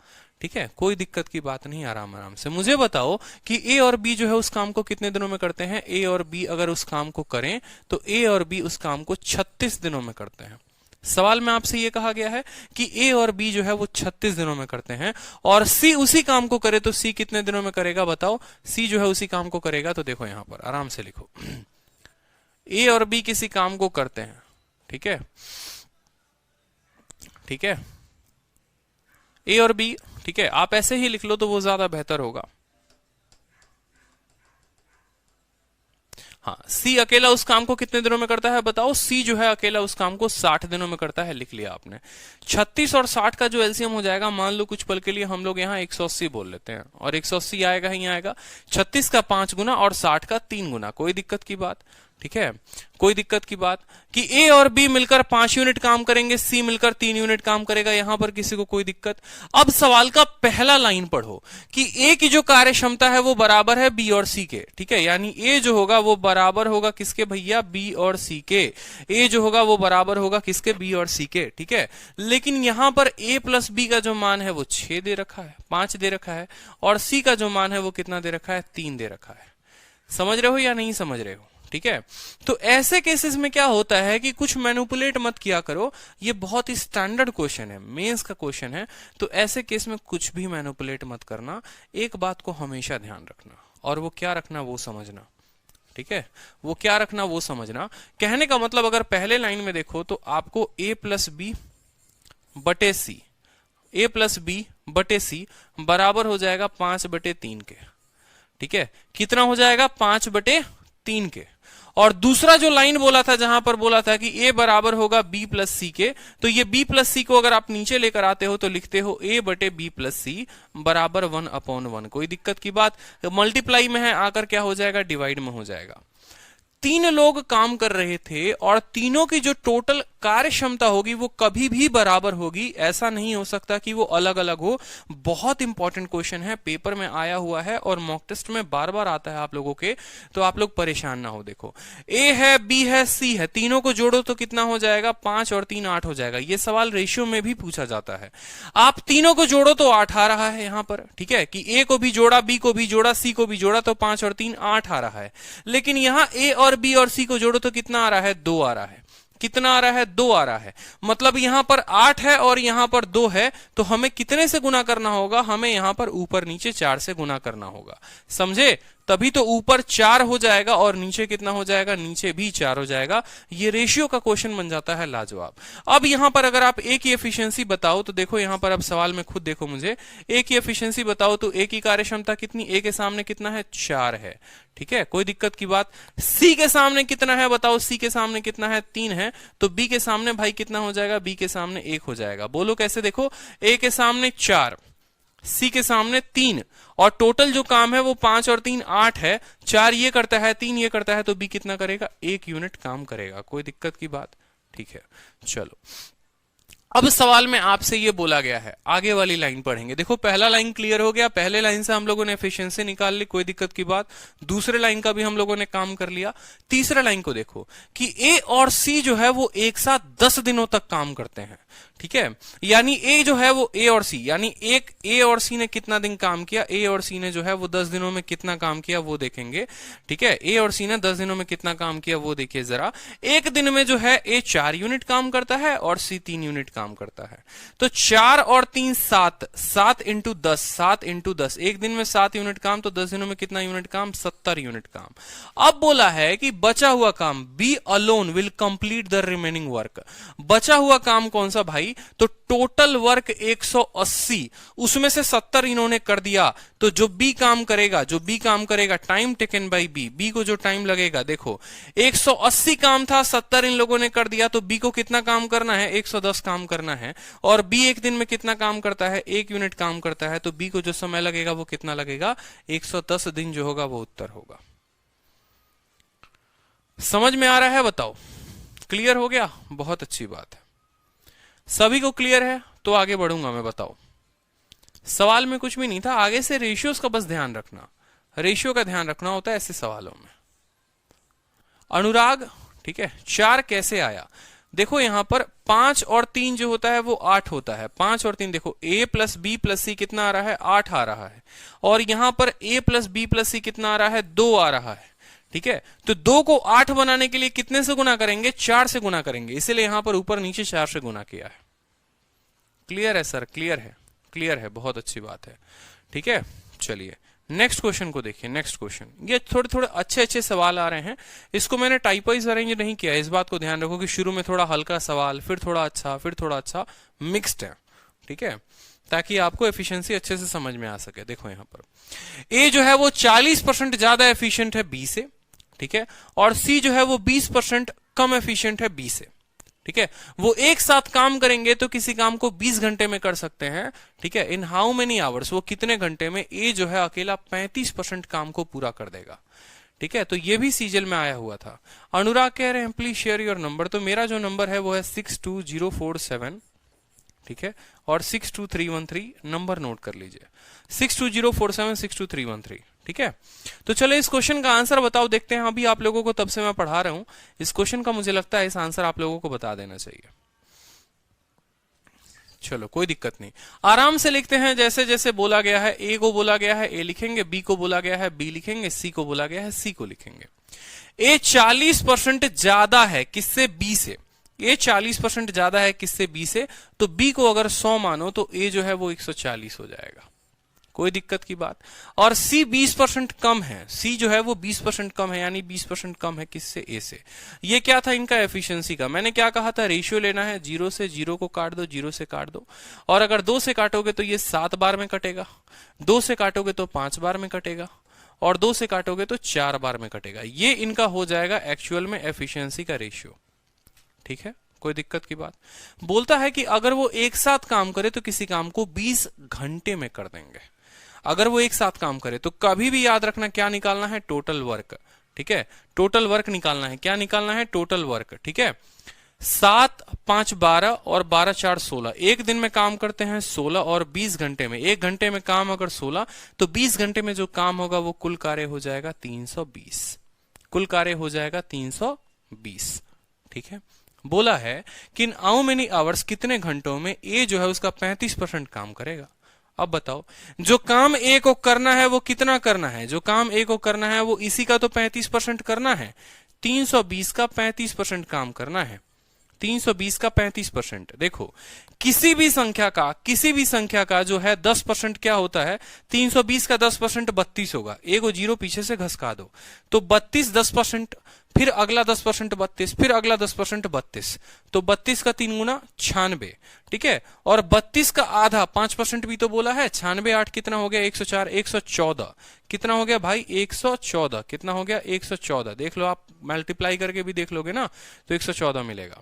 Speaker 1: ठीक है। कोई दिक्कत की बात नहीं, आराम आराम से मुझे बताओ कि ए और बी जो है उस काम को कितने दिनों में करते हैं। ए और बी अगर उस काम को करें तो ए और बी उस काम को 36 दिनों में करते हैं। सवाल में आपसे यह कहा गया है कि ए और बी जो है वो 36 दिनों में करते हैं, और सी उसी काम को करे तो सी कितने दिनों में करेगा, बताओ। सी जो है उसी काम को करेगा, तो देखो यहां पर आराम से लिखो, ए और बी किसी काम को करते हैं, ठीक है, ठीक है। ए और बी, ठीक है, आप ऐसे ही लिख लो तो वो ज्यादा बेहतर होगा। हाँ, सी अकेला उस काम को कितने दिनों में करता है बताओ? सी जो है अकेला उस काम को 60 दिनों में करता है, लिख लिया आपने। 36 और 60 का जो एलसीएम हो जाएगा, मान लो कुछ पल के लिए हम लोग यहाँ 180 बोल लेते हैं, और 180 आएगा ही आएगा। 36 का 5 गुना और 60 का 3 गुना, कोई दिक्कत की बात? ठीक है, कोई दिक्कत की बात कि ए और बी मिलकर 5 यूनिट काम करेंगे, सी मिलकर 3 यूनिट काम करेगा, यहां पर किसी को कोई दिक्कत? अब सवाल का पहला लाइन पढ़ो कि ए की जो कार्य क्षमता है वो बराबर है बी और सी के, ठीक है, यानी ए जो होगा वो बराबर होगा किसके भैया? बी और सी के। ए जो होगा वो बराबर होगा किसके? बी और सी के, ठीक है। लेकिन यहां पर ए प्लस बी का जो मान है वो 6 दे रखा है, 5 दे रखा है, और सी का जो मान है वो कितना दे रखा है? 3 दे रखा है। समझ रहे हो या नहीं समझ रहे हो? ठीक है, तो ऐसे केसेस में क्या होता है कि कुछ मैनिपुलेट मत किया करो, ये बहुत ही स्टैंडर्ड क्वेश्चन है, मेंस का क्वेश्चन है, तो ऐसे केस में कुछ भी मैनिपुलेट मत करना। एक बात को हमेशा ध्यान रखना, और वो क्या रखना वो समझना, ठीक है, वो क्या रखना वो समझना। कहने का मतलब अगर पहले लाइन में देखो तो आपको ए प्लस बी बटे सी, ए प्लस बी बटे सी बराबर हो जाएगा 5/3 के, ठीक है, कितना हो जाएगा? 5/3 के। और दूसरा जो लाइन बोला था, जहां पर बोला था कि ए बराबर होगा बी प्लस सी के, तो ये बी प्लस सी को अगर आप नीचे लेकर आते हो तो लिखते हो ए बटे बी प्लस सी बराबर 1/1। कोई दिक्कत की बात? मल्टीप्लाई में है, आकर क्या हो जाएगा? डिवाइड में हो जाएगा। 3 लोग काम कर रहे थे और तीनों की जो टोटल कार्य क्षमता होगी वो कभी भी बराबर होगी, ऐसा नहीं हो सकता कि वो अलग अलग हो। बहुत इंपॉर्टेंट क्वेश्चन है, पेपर में आया हुआ है और मॉक टेस्ट में बार बार आता है आप लोगों के, तो आप लोग परेशान ना हो। देखो, ए है, बी है, सी है, तीनों को जोड़ो तो कितना हो जाएगा? 5 और 3 8 हो जाएगा। ये सवाल रेशियो में भी पूछा जाता है। आप तीनों को जोड़ो तो 8 आ रहा है यहां पर, ठीक है, कि ए को भी जोड़ा, बी को भी जोड़ा, सी को भी जोड़ा तो 5 और 3 8 आ रहा है। लेकिन यहां ए और बी और सी को जोड़ो तो कितना आ रहा है? 2 आ रहा है। कितना आ रहा है? 2 आ रहा है। मतलब यहां पर 8 है और यहां पर 2 है, तो हमें कितने से गुना करना होगा? हमें यहां पर ऊपर नीचे 4 से गुना करना होगा, समझे? तभी तो ऊपर 4 हो जाएगा और नीचे कितना हो जाएगा? नीचे भी 4 हो जाएगा। ये रेशियो का क्वेश्चन बन जाता है लाजवाब। अब यहां पर अगर आप ए की एफिशिएंसी बताओ तो देखो, यहां पर अब सवाल में खुद देखो मुझे, ए की एफिशिएंसी बताओ तो ए की कार्य क्षमता कितनी? ए के सामने कितना है? 4 है, ठीक है, कोई दिक्कत की बात? सी के सामने कितना है बताओ? सी के सामने कितना है? 3 है। तो बी के सामने भाई कितना हो जाएगा? बी के सामने 1 हो जाएगा। बोलो कैसे? देखो, ए के सामने 4, सी के सामने 3, और टोटल जो काम है वो 5 और 3 8 है। 4 ये करता है, 3 ये करता है, तो बी कितना करेगा? 1 यूनिट काम करेगा। कोई दिक्कत की बात? ठीक है, चलो अब सवाल में आपसे ये बोला गया है, आगे वाली लाइन पढ़ेंगे। देखो, पहला लाइन क्लियर हो गया, पहले लाइन से हम लोगों ने एफिशिएंसी निकाल ली, कोई दिक्कत की बात। दूसरे लाइन का भी हम लोगों ने काम कर लिया। तीसरे लाइन को देखो कि ए और सी जो है वो एक साथ 10 दिनों तक काम करते हैं, ठीक है, यानी ए जो है वो ए और सी, यानी एक ए और सी ने कितना दिन काम किया? ए और सी ने जो है वो 10 दिनों में कितना काम किया वो देखेंगे, ठीक है। ए और सी ने 10 दिनों में कितना काम किया वो देखिए जरा। एक दिन में जो है ए 4 यूनिट काम करता है और सी 3 यूनिट काम करता है। तो 4 और 3 7, 7 इंटू 10, 7 इंटू 10, एक दिन में 7 यूनिट काम, तो 10 दिनों में कितना यूनिट काम? 70 यूनिट काम। अब बोला है कि बचा हुआ काम, B alone will complete the remaining work. बचा हुआ काम कौन सा भाई? तो टोटल वर्क 180, उसमें से 70 इन्होंने कर दिया, तो जो बी काम करेगा time taken by B, B को जो टाइम लगेगा, देखो 180 काम था, 70 इन लोगों ने कर दिया, तो बी को कितना काम करना है? 110 काम करना है। और बी एक दिन में कितना काम करता है? 1 यूनिट काम करता है, तो बी को जो समय लगेगा वो कितना लगेगा? 110 दिन जो होगा वो उत्तर होगा। समझ में आ रहा है? बताओ, क्लियर हो गया? बहुत अच्छी बात है। सभी को क्लियर है तो आगे बढ़ूंगा मैं। बताओ, सवाल में कुछ भी नहीं था, आगे से रेशियोज का बस ध्यान रखना, रेशियो का ध्यान रखना होता है ऐसे सवालों में। अनुराग, ठीक है, 4 कैसे आया? देखो यहां पर 5 और 3 जो होता है वो 8 होता है। 5 और 3 देखो, a प्लस बी प्लस सी कितना आ रहा है? 8 आ रहा है। और यहां पर a प्लस बी प्लस सी कितना आ रहा है? 2 आ रहा है, ठीक है। तो 2 को 8 बनाने के लिए कितने से गुना करेंगे? 4 से गुना करेंगे, इसलिए यहां पर ऊपर नीचे 4 से गुना किया है। क्लियर है सर? क्लियर है? क्लियर है, बहुत अच्छी बात है, ठीक है। चलिए नेक्स्ट क्वेश्चन को देखिए। नेक्स्ट क्वेश्चन, ये थोड़े थोड़े अच्छे अच्छे सवाल आ रहे हैं, इसको मैंने टाइप वाइज अरेंज नहीं किया, इस बात को ध्यान रखो कि शुरू में थोड़ा हल्का सवाल, फिर थोड़ा अच्छा, फिर थोड़ा अच्छा, मिक्स्ड है, ठीक है। ताकि आपको एफिशिएंसी अच्छे से समझ में आ सके। देखो यहां पर ए जो है वो 40% ज्यादा एफिशिएंट है बी से, ठीक है, और सी जो है वो 20% कम एफिशिएंट है बी से, ठीक है। वो एक साथ काम करेंगे तो किसी काम को 20 घंटे में कर सकते हैं, ठीक है। इन हाउ मेनी आवर्स, वो कितने घंटे में। ए जो है अकेला 35% काम को पूरा कर देगा, ठीक है। तो ये भी सीजल में आया हुआ था। अनुराग कह रहे हैं प्लीज शेयर योर नंबर। तो मेरा जो नंबर है वो है 62047, ठीक है, और 62313, नंबर नोट कर लीजिए, 62047 62313, ठीक है। तो चलो इस क्वेश्चन का आंसर बताओ, देखते हैं। अभी आप लोगों को तब से मैं पढ़ा रहा हूं, इस क्वेश्चन का मुझे लगता है इस आंसर आप लोगों को बता देना चाहिए। चलो कोई दिक्कत नहीं, आराम से लिखते हैं जैसे जैसे बोला गया है। ए को बोला गया है ए लिखेंगे, बी को बोला गया है बी लिखेंगे, सी को बोला गया है सी को लिखेंगे। ए 40% ज्यादा है किससे, बी से। ए 40% ज्यादा है किससे, बी से। तो बी को अगर 100 मानो तो ए जो है वो 140 हो जाएगा, कोई दिक्कत की बात। और सी 20% कम है, सी जो है वो 20% कम है, यानी 20% कम है किससे, ए से। ये क्या था इनका एफिशिएंसी का, मैंने क्या कहा था, रेशियो लेना है, 0 से 0 को काट दो, 0 से काट दो। और अगर 2 से काटोगे तो ये 7 बार में कटेगा, 2 से काटोगे तो 5 बार में कटेगा, और 2 से काटोगे तो 4 बार में कटेगा। ये इनका हो जाएगा एक्चुअल में एफिशिएंसी का रेशियो, ठीक है, कोई दिक्कत की बात। बोलता है कि अगर वो एक साथ काम करे तो किसी काम को 20 घंटे में कर देंगे। अगर वो एक साथ काम करे तो कभी भी याद रखना क्या निकालना है, टोटल वर्क, ठीक है, टोटल वर्क निकालना है। क्या निकालना है, टोटल वर्क, ठीक है। 7 5 12 और 12 4 16, एक दिन में काम करते हैं 16, और 20 घंटे में, एक घंटे में काम अगर 16 तो 20 घंटे में जो काम होगा वो कुल कार्य हो जाएगा 320, कुल कार्य हो जाएगा 320, ठीक है। बोला है कि इन हाउ मेनी आवर्स, कितने घंटों में ए जो है उसका 35% काम करेगा। अब बताओ, जो काम ए को करना है वो कितना करना है, जो काम ए को करना है वो इसी का तो 35% करना है, 320 का 35% काम करना है, 320 का 35%। देखो किसी भी संख्या का जो है 10% क्या होता है, 320 का 10% 32 होगा। ए को 0 पीछे से घसका दो तो 32 10%, फिर अगला 10% 32, फिर अगला 10% 32, तो 32 का 3 गुना 96, ठीक है। और 32 का आधा 5% भी तो बोला है, 96 8 कितना हो गया, 104, 114 कितना हो गया भाई, 114 कितना हो गया, 114। देख लो आप, मल्टीप्लाई करके भी देख लोगे ना तो 114 मिलेगा।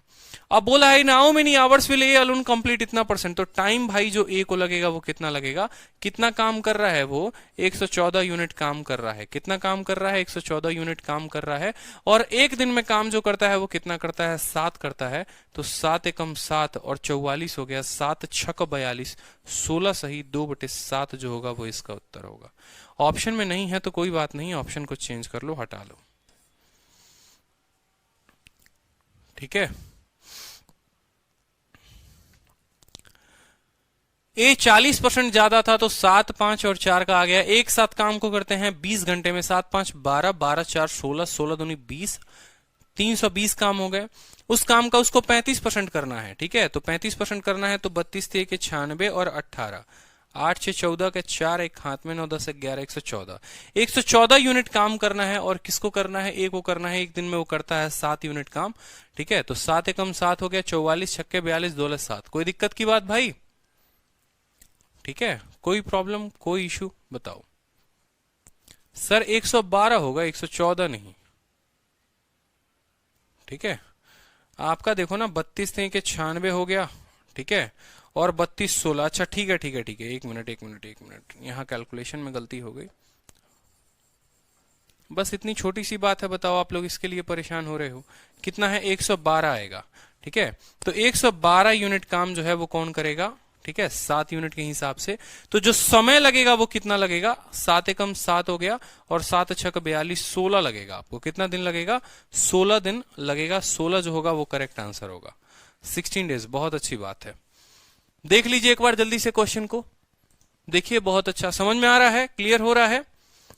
Speaker 1: अब बोला है now many hours will A alone complete इतना परसेंट, तो टाइम भाई जो ए को लगेगा वो कितना लगेगा, कितना काम कर रहा है वो, 114 यूनिट काम कर रहा है। कितना काम कर रहा है, 114 यूनिट काम कर रहा है। और एक दिन में काम जो करता है वो कितना करता है, 7 करता है। तो 7 एकम 7 और 44 हो गया, 7 छक 42, 16 सही, 2/7 जो होगा वो इसका उत्तर होगा। ऑप्शन में नहीं है तो कोई बात नहीं, ऑप्शन को चेंज कर लो, हटा लो, ठीक है। ए 40% ज्यादा था तो 7 5 और 4 का आ गया। एक साथ काम को करते हैं 20 घंटे में, 7 5 12, 12 4 16, 16 दूनी 20, 320 काम हो गए। उस काम का उसको 35% करना है, ठीक है। तो 35% करना है तो 32 थे के 96 और 18, 8 6 14 के 4, एक हाथ में 9 10 11, 114, 114 यूनिट काम करना है। और किसको करना है, ए को करना है। एक दिन में वो करता है 7 यूनिट काम, ठीक है। तो 7 एकम 7 हो गया, 44 छक्के 42, 2 7। कोई दिक्कत की बात भाई, ठीक है, कोई प्रॉब्लम, कोई इशू बताओ। सर 112 होगा, 114 नहीं, ठीक है। आपका देखो ना 32 थे के 96 हो गया, ठीक है, और 32 16, अच्छा ठीक है ठीक है ठीक है, एक मिनट, यहां कैलकुलेशन में गलती हो गई। बस इतनी छोटी सी बात है, बताओ आप लोग इसके लिए परेशान हो रहे हो। कितना है, 112 आएगा, ठीक है। तो 112 यूनिट काम जो है वो कौन करेगा, ठीक है, 7 यूनिट के हिसाब से। तो जो समय लगेगा वो कितना लगेगा, 7 एकम 7 हो गया, और 7 छक 42, 16 लगेगा। आपको कितना दिन लगेगा, 16 दिन लगेगा। 16 जो होगा वो करेक्ट आंसर होगा, 16 डेज। बहुत अच्छी बात है। देख लीजिए एक बार जल्दी से क्वेश्चन को, देखिए बहुत अच्छा समझ में आ रहा है, क्लियर हो रहा है।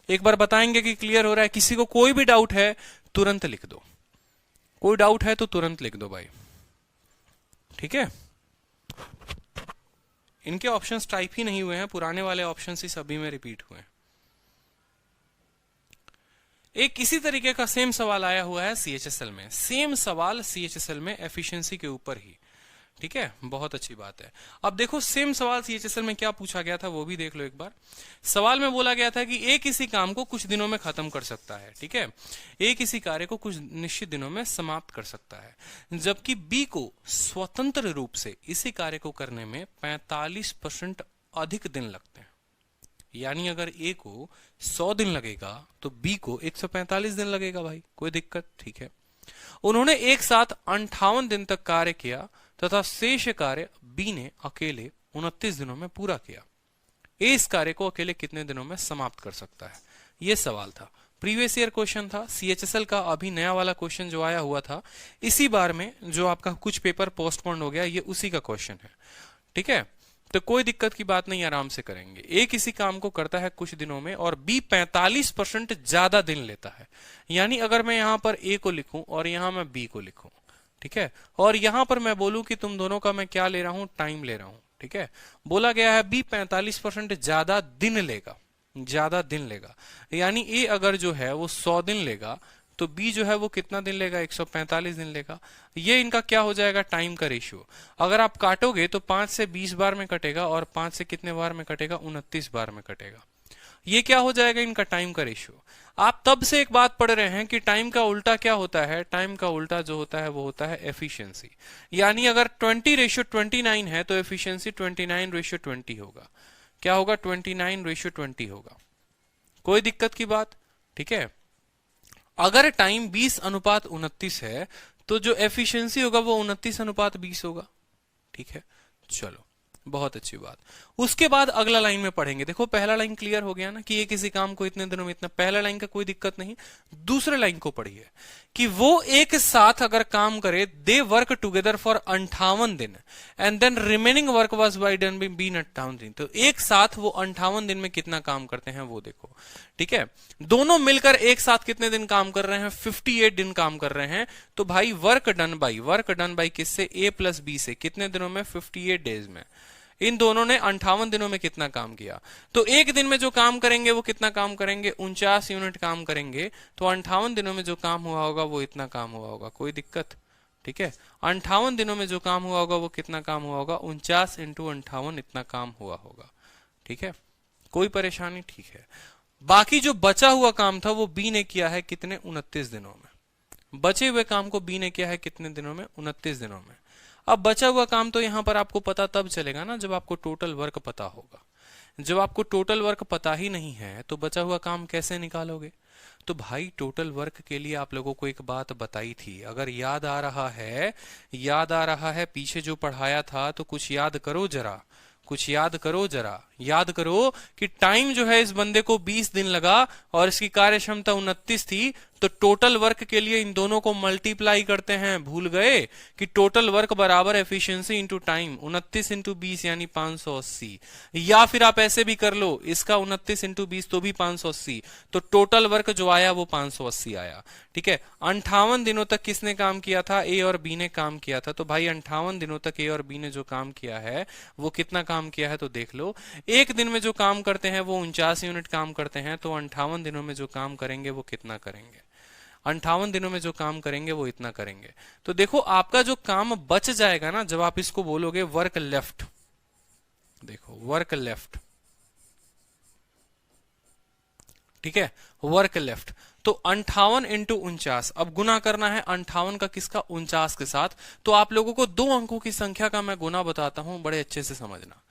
Speaker 1: एक बार बताएंगे कि क्लियर हो रहा है। किसी को कोई भी डाउट है तुरंत लिख दो, कोई डाउट है तो तुरंत लिख दो भाई, ठीक है। इनके ऑप्शंस टाइप ही नहीं हुए हैं, पुराने वाले ऑप्शंस ही सभी में रिपीट हुए हैं। एक इसी तरीके का सेम सवाल आया हुआ है सीएचएसएल में, सेम सवाल सीएचएसएल में एफिशिएंसी के ऊपर ही, ठीक है, बहुत अच्छी बात है। अब देखो सेम सवाल सीएचएसएल में क्या पूछा गया था वो भी देख लो एक बार। सवाल में बोला गया था कि ए किसी काम को कुछ दिनों में खत्म कर सकता है, ठीक है, ए किसी कार्य को कुछ निश्चित दिनों में समाप्त कर सकता है, जबकि बी को स्वतंत्र रूप से इसी कार्य को करने में 45% अधिक दिन लगते हैं। यानी अगर ए को 100 दिन लगेगा तो बी को 145 दिन लगेगा। भाई कोई दिक्कत? ठीक है। उन्होंने एक साथ 58 दिन तक कार्य किया तथा शेष कार्य बी ने अकेले 29 दिनों में पूरा किया। ए इस कार्य को अकेले कितने दिनों में समाप्त कर सकता है? यह सवाल था। प्रीवियस ईयर क्वेश्चन था, सीएचएसएल का अभी नया वाला क्वेश्चन जो आया हुआ था इसी बार में, जो आपका कुछ पेपर पोस्टपोन हो गया, ये उसी का क्वेश्चन है। ठीक है, तो कोई दिक्कत की बात नहीं, आराम से करेंगे। ए किसी काम को करता है कुछ दिनों में और बी 45% ज्यादा दिन लेता है। यानी अगर मैं यहां पर ए को लिखूं और यहां मैं बी को लिखूं, ठीक है, और यहां पर मैं बोलूं कि तुम दोनों का मैं क्या ले रहा हूं, टाइम ले रहा हूं, ठीक है। बोला गया है बी 45% ज्यादा दिन लेगा, ज्यादा दिन लेगा। यानी ए अगर जो है वो 100 दिन लेगा तो बी जो है वो कितना दिन लेगा, 145 दिन लेगा। ये इनका क्या हो जाएगा, टाइम का रेशियो। अगर आप काटोगे तो 5 से 20 बार में कटेगा और 5 से कितने बार में कटेगा, 29 बार में कटेगा। ये क्या हो जाएगा, इनका टाइम का रेशियो। आप तब से एक बात पढ़ रहे हैं कि टाइम का उल्टा क्या होता है, टाइम का उल्टा जो होता है वो होता है एफिशिएंसी। यानी अगर 20:29 है तो एफिशिएंसी 29:20 होगा। क्या होगा, 29:20 होगा। कोई दिक्कत की बात? ठीक है। अगर टाइम 20:29 है तो जो एफिशिएंसी होगा वो 29:20 होगा। ठीक है, चलो बहुत अच्छी बात। उसके बाद अगला लाइन में पढ़ेंगे। देखो पहला लाइन क्लियर हो गया ना कि ये किसी काम को इतने दिनों में इतना, पहला लाइन का कोई दिक्कत नहीं। दूसरे लाइन को पढ़िए कि वो एक साथ अगर काम करे, दे वर्क टुगेदर फॉर 58 दिन and then remaining work was by done by B 58 दिन। तो एक साथ वो 58 दिन में कितना काम करते हैं वो देखो। ठीक है, दोनों मिलकर एक साथ कितने दिन काम कर रहे हैं, 58 दिन काम कर रहे हैं। तो भाई वर्क डन बाई किससे, ए प्लस बी से, कितने दिनों में, 58 डेज में। इन दोनों ने 58 दिनों में कितना काम किया। तो एक दिन में जो काम करेंगे वो कितना काम करेंगे, 49 यूनिट काम करेंगे। तो 58 दिनों में जो काम हुआ होगा वो इतना काम हुआ होगा। कोई दिक्कत? ठीक है, 58 दिनों में जो काम हुआ होगा वो कितना काम हुआ होगा, 49 × 58 इतना काम हुआ होगा। ठीक है, कोई परेशानी? ठीक है। बाकी जो बचा हुआ काम था वो बी ने किया है कितने, 29 दिनों में। बचे हुए काम को बी ने किया है कितने दिनों में, 29 दिनों में। अब बचा हुआ काम तो यहां पर आपको पता तब चलेगा ना जब आपको टोटल वर्क पता होगा। जब आपको टोटल वर्क पता ही नहीं है तो बचा हुआ काम कैसे निकालोगे? तो भाई टोटल वर्क के लिए आप लोगों को एक बात बताई थी, अगर याद आ रहा है पीछे जो पढ़ाया था तो कुछ याद करो जरा, कुछ याद करो जरा। याद करो कि टाइम जो है इस बंदे को 20 दिन लगा और इसकी कार्य क्षमता 29 थी। तो टोटल वर्क के लिए इन दोनों को मल्टीप्लाई करते हैं। भूल गए कि टोटल वर्क बराबर एफिशिएंसी इंटू टाइम, 29 × 20 यानी 580। या फिर आप ऐसे भी कर लो, इसका 29 × 20 तो भी 580। तो टोटल वर्क जो आया वो 580 आया। ठीक है, 58 दिनों तक किसने काम किया था, ए और बी ने काम किया था। तो भाई 58 दिनों तक ए और बी ने जो काम किया है वो कितना काम किया है, तो देख लो। एक दिन में जो काम करते हैं वो 49 यूनिट काम करते हैं। तो 58 दिनों में जो काम करेंगे वो कितना करेंगे, 58 दिनों में जो काम करेंगे वो इतना करेंगे। तो देखो आपका जो काम बच जाएगा ना, जब आप इसको बोलोगे वर्क लेफ्ट, देखो वर्क लेफ्ट, ठीक है, वर्क लेफ्ट। तो 58 × 49, अब गुना करना है 58 का किसका, 49 के साथ। तो आप लोगों को 2 अंकों की संख्या का मैं गुना बताता हूं, बड़े अच्छे से समझना।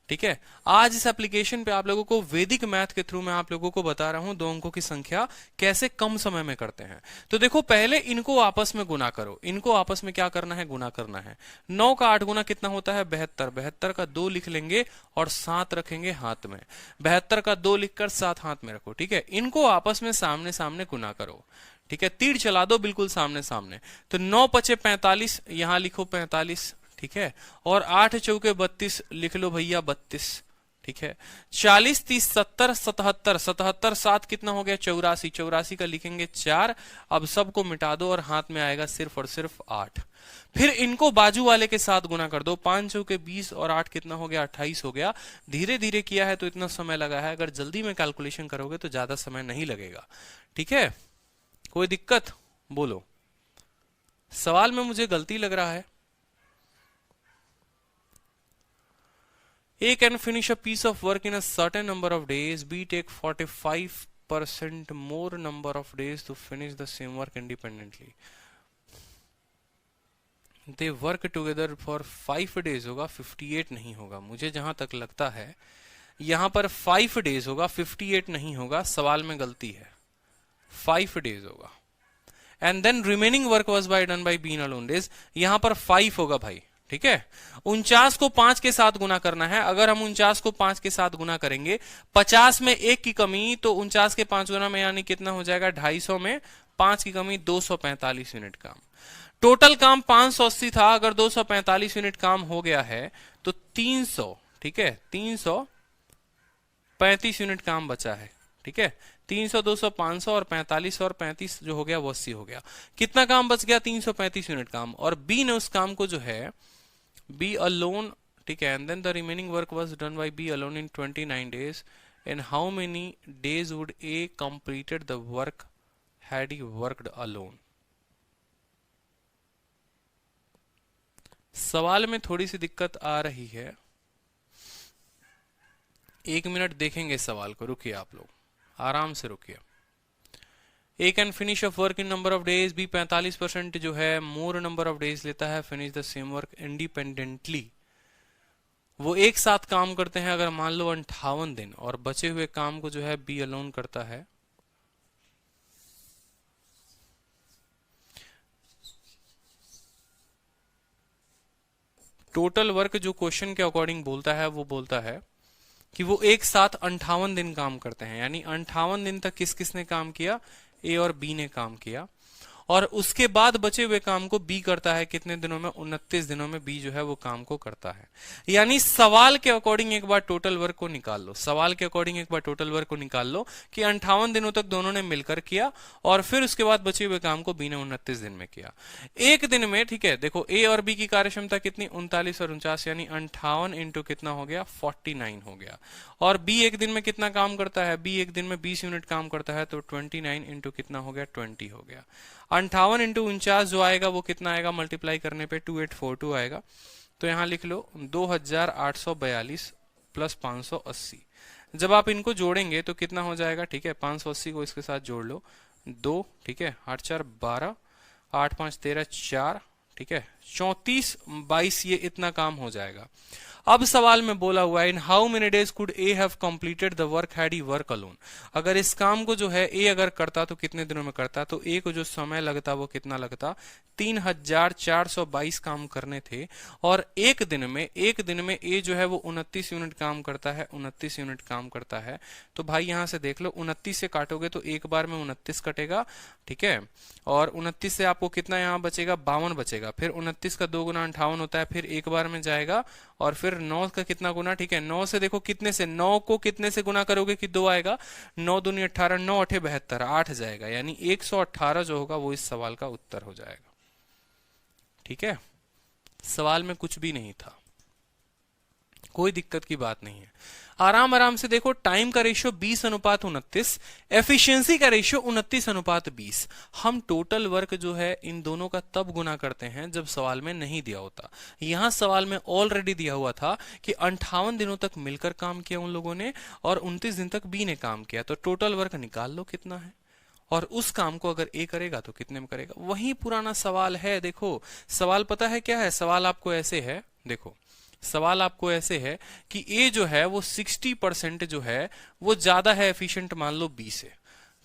Speaker 1: ठीक है, आज इस एप्लीकेशन पे आप लोगों को वैदिक मैथ के थ्रू मैं आप लोगों को बता रहा हूं 2 अंकों की संख्या कैसे कम समय में करते हैं। तो देखो पहले इनको आपस में गुना करो। इनको आपस में क्या करना है, गुना करना है। 9 का 8 गुना कितना होता है, 72। 72 का 2 लिख लेंगे और 7 रखेंगे हाथ में। 72 का 2 लिखकर 7 हाथ में रखो। ठीक है, इनको आपस में सामने सामने गुना करो। ठीक है, तीर चला दो बिल्कुल सामने सामने। तो 9 × 5 = 45, यहां लिखो 45। ठीक है, और 8 × 4 = 32, लिख लो भैया 32। ठीक है, 40 30 70 77, 77 7 कितना हो गया, 84। 84 का लिखेंगे 4। अब सबको मिटा दो और हाथ में आएगा सिर्फ और सिर्फ 8। फिर इनको बाजू वाले के साथ गुना कर दो। 5 × 4 = 20 और 8 कितना हो गया, 28 हो गया। धीरे धीरे किया है तो इतना समय लगा है, अगर जल्दी में कैलकुलेशन करोगे तो ज्यादा समय नहीं लगेगा। ठीक है, कोई दिक्कत? बोलो, सवाल में मुझे गलती लग रहा है? A can finish a piece of work in a certain number of days. B take 45% more number of days to finish the same work independently. They work together for 5 days होगा, 58 नहीं होगा। मुझे जहां तक लगता है यहां पर 5 डेज होगा, 58 नहीं होगा, सवाल में गलती है, 5 डेज होगा। And then remaining work was by done by B in alone days, यहां पर 5 होगा भाई, ठीक है। 49 को 5 के साथ गुना करना है। अगर हम 49 को 5 के साथ गुना करेंगे, 50 में 1 की कमी, तो 49 के 5 गुना में यानी कितना हो जाएगा, 250 में 5 की कमी, 245 यूनिट काम। टोटल काम 580 था, अगर 245 यूनिट काम हो गया है तो 300, ठीक है, 335 यूनिट काम बचा है, ठीक है। 300, 200, 500 और 45 और 35 जो हो गया वो 80 हो गया। कितना काम बच गया, 335 यूनिट काम। और बी ने उस काम को जो है बी अलोन, ठीक है, and then the remaining work was done by B alone in 29 days. In how many days would A completed the work had he worked alone. सवाल में थोड़ी सी दिक्कत आ रही है, 1 मिनट देखेंगे सवाल को, रुकिए आप लोग, आराम से रुकिए। A can finish off work in number of days, B 45% जो है मोर नंबर ऑफ डेज लेता है, finish the same work independently. वो एक साथ काम करते हैं अगर मान लो 58 दिन, और बचे हुए काम को जो है बी अलोन करता है। टोटल वर्क जो क्वेश्चन के अकॉर्डिंग बोलता है वो बोलता है कि वो एक साथ 58 दिन काम करते हैं, यानी 58 दिन तक किस किसने काम किया, ए और बी ने काम किया। और उसके बाद बचे हुए काम को बी करता है कितने दिनों में, 29 दिनों में बी जो है वो काम को करता है। यानी सवाल के अकॉर्डिंग एक बार टोटल वर्क को निकाल लो, सवाल के अकॉर्डिंग एक बार टोटल वर्क को निकाल लो कि 58 दिनों तक दोनों ने मिलकर किया, और फिर उसके बाद बचे हुए काम को बी ने 29 दिन में किया। एक दिन में, ठीक है, देखो ए और बी की कार्यक्षमता कितनी, 39 और 49, यानी 58 इंटू कितना हो गया, 49 हो गया। और बी एक दिन में कितना काम करता है, बी एक दिन में 20 यूनिट काम करता है, तो 29 इंटू कितना हो गया, 20 हो गया। 58 इंटू 49 जो आएगा वो कितना आएगा, मल्टीप्लाई करने पे 2842 आएगा। तो यहां लिख लो 2842 प्लस 580। जब आप इनको जोड़ेंगे तो कितना हो जाएगा, ठीक है, 580 को इसके साथ जोड़ लो, 2, ठीक है, 8 4 12, 8 5 13 4, ठीक है, 34 22, ये इतना काम हो जाएगा। अब सवाल में बोला हुआ है in how many days could A have completed the work had he work alone. अगर इस काम को जो है ए अगर करता तो कितने दिनों में करता, तो ए को जो समय लगता वो कितना लगता, 3422 काम करने थे। और एक दिन में ए जो है वो 29 यूनिट काम करता है, 29 यूनिट काम करता है। तो भाई यहां से देख लो, 29 से काटोगे तो एक बार में 29 कटेगा, ठीक है, और 29 से आपको कितना यहाँ बचेगा, 52 बचेगा। फिर 29 का 2 गुना 58 होता है, फिर एक बार में जाएगा, और फिर 9 का कितना गुना, ठीक है, 9 से देखो कितने से, 9 को कितने से गुना करोगे कि 2 आएगा, 9 दूनी 18, 9 8 72, 8 जाएगा, यानी 118 जो होगा वो इस सवाल का उत्तर हो जाएगा। ठीक है, सवाल में कुछ भी नहीं था, कोई दिक्कत की बात नहीं है। आराम आराम से देखो, टाइम का रेशियो 20:29, एफिशिएंसी का रेशियो 29:20। हम टोटल वर्क जो है इन दोनों का तब गुना करते हैं जब सवाल में नहीं दिया होता। यहां सवाल में ऑलरेडी दिया हुआ था कि 58 दिनों तक मिलकर काम किया उन लोगों ने, और 29 दिन तक बी ने काम किया। तो टोटल वर्क निकाल लो कितना है, और उस काम को अगर ए करेगा तो कितने में करेगा, वही पुराना सवाल है। देखो सवाल पता है क्या है, सवाल आपको ऐसे है, देखो सवाल आपको ऐसे है कि ए जो है वो 60% जो है वो ज्यादा है एफिशिएंट, मान लो बी से,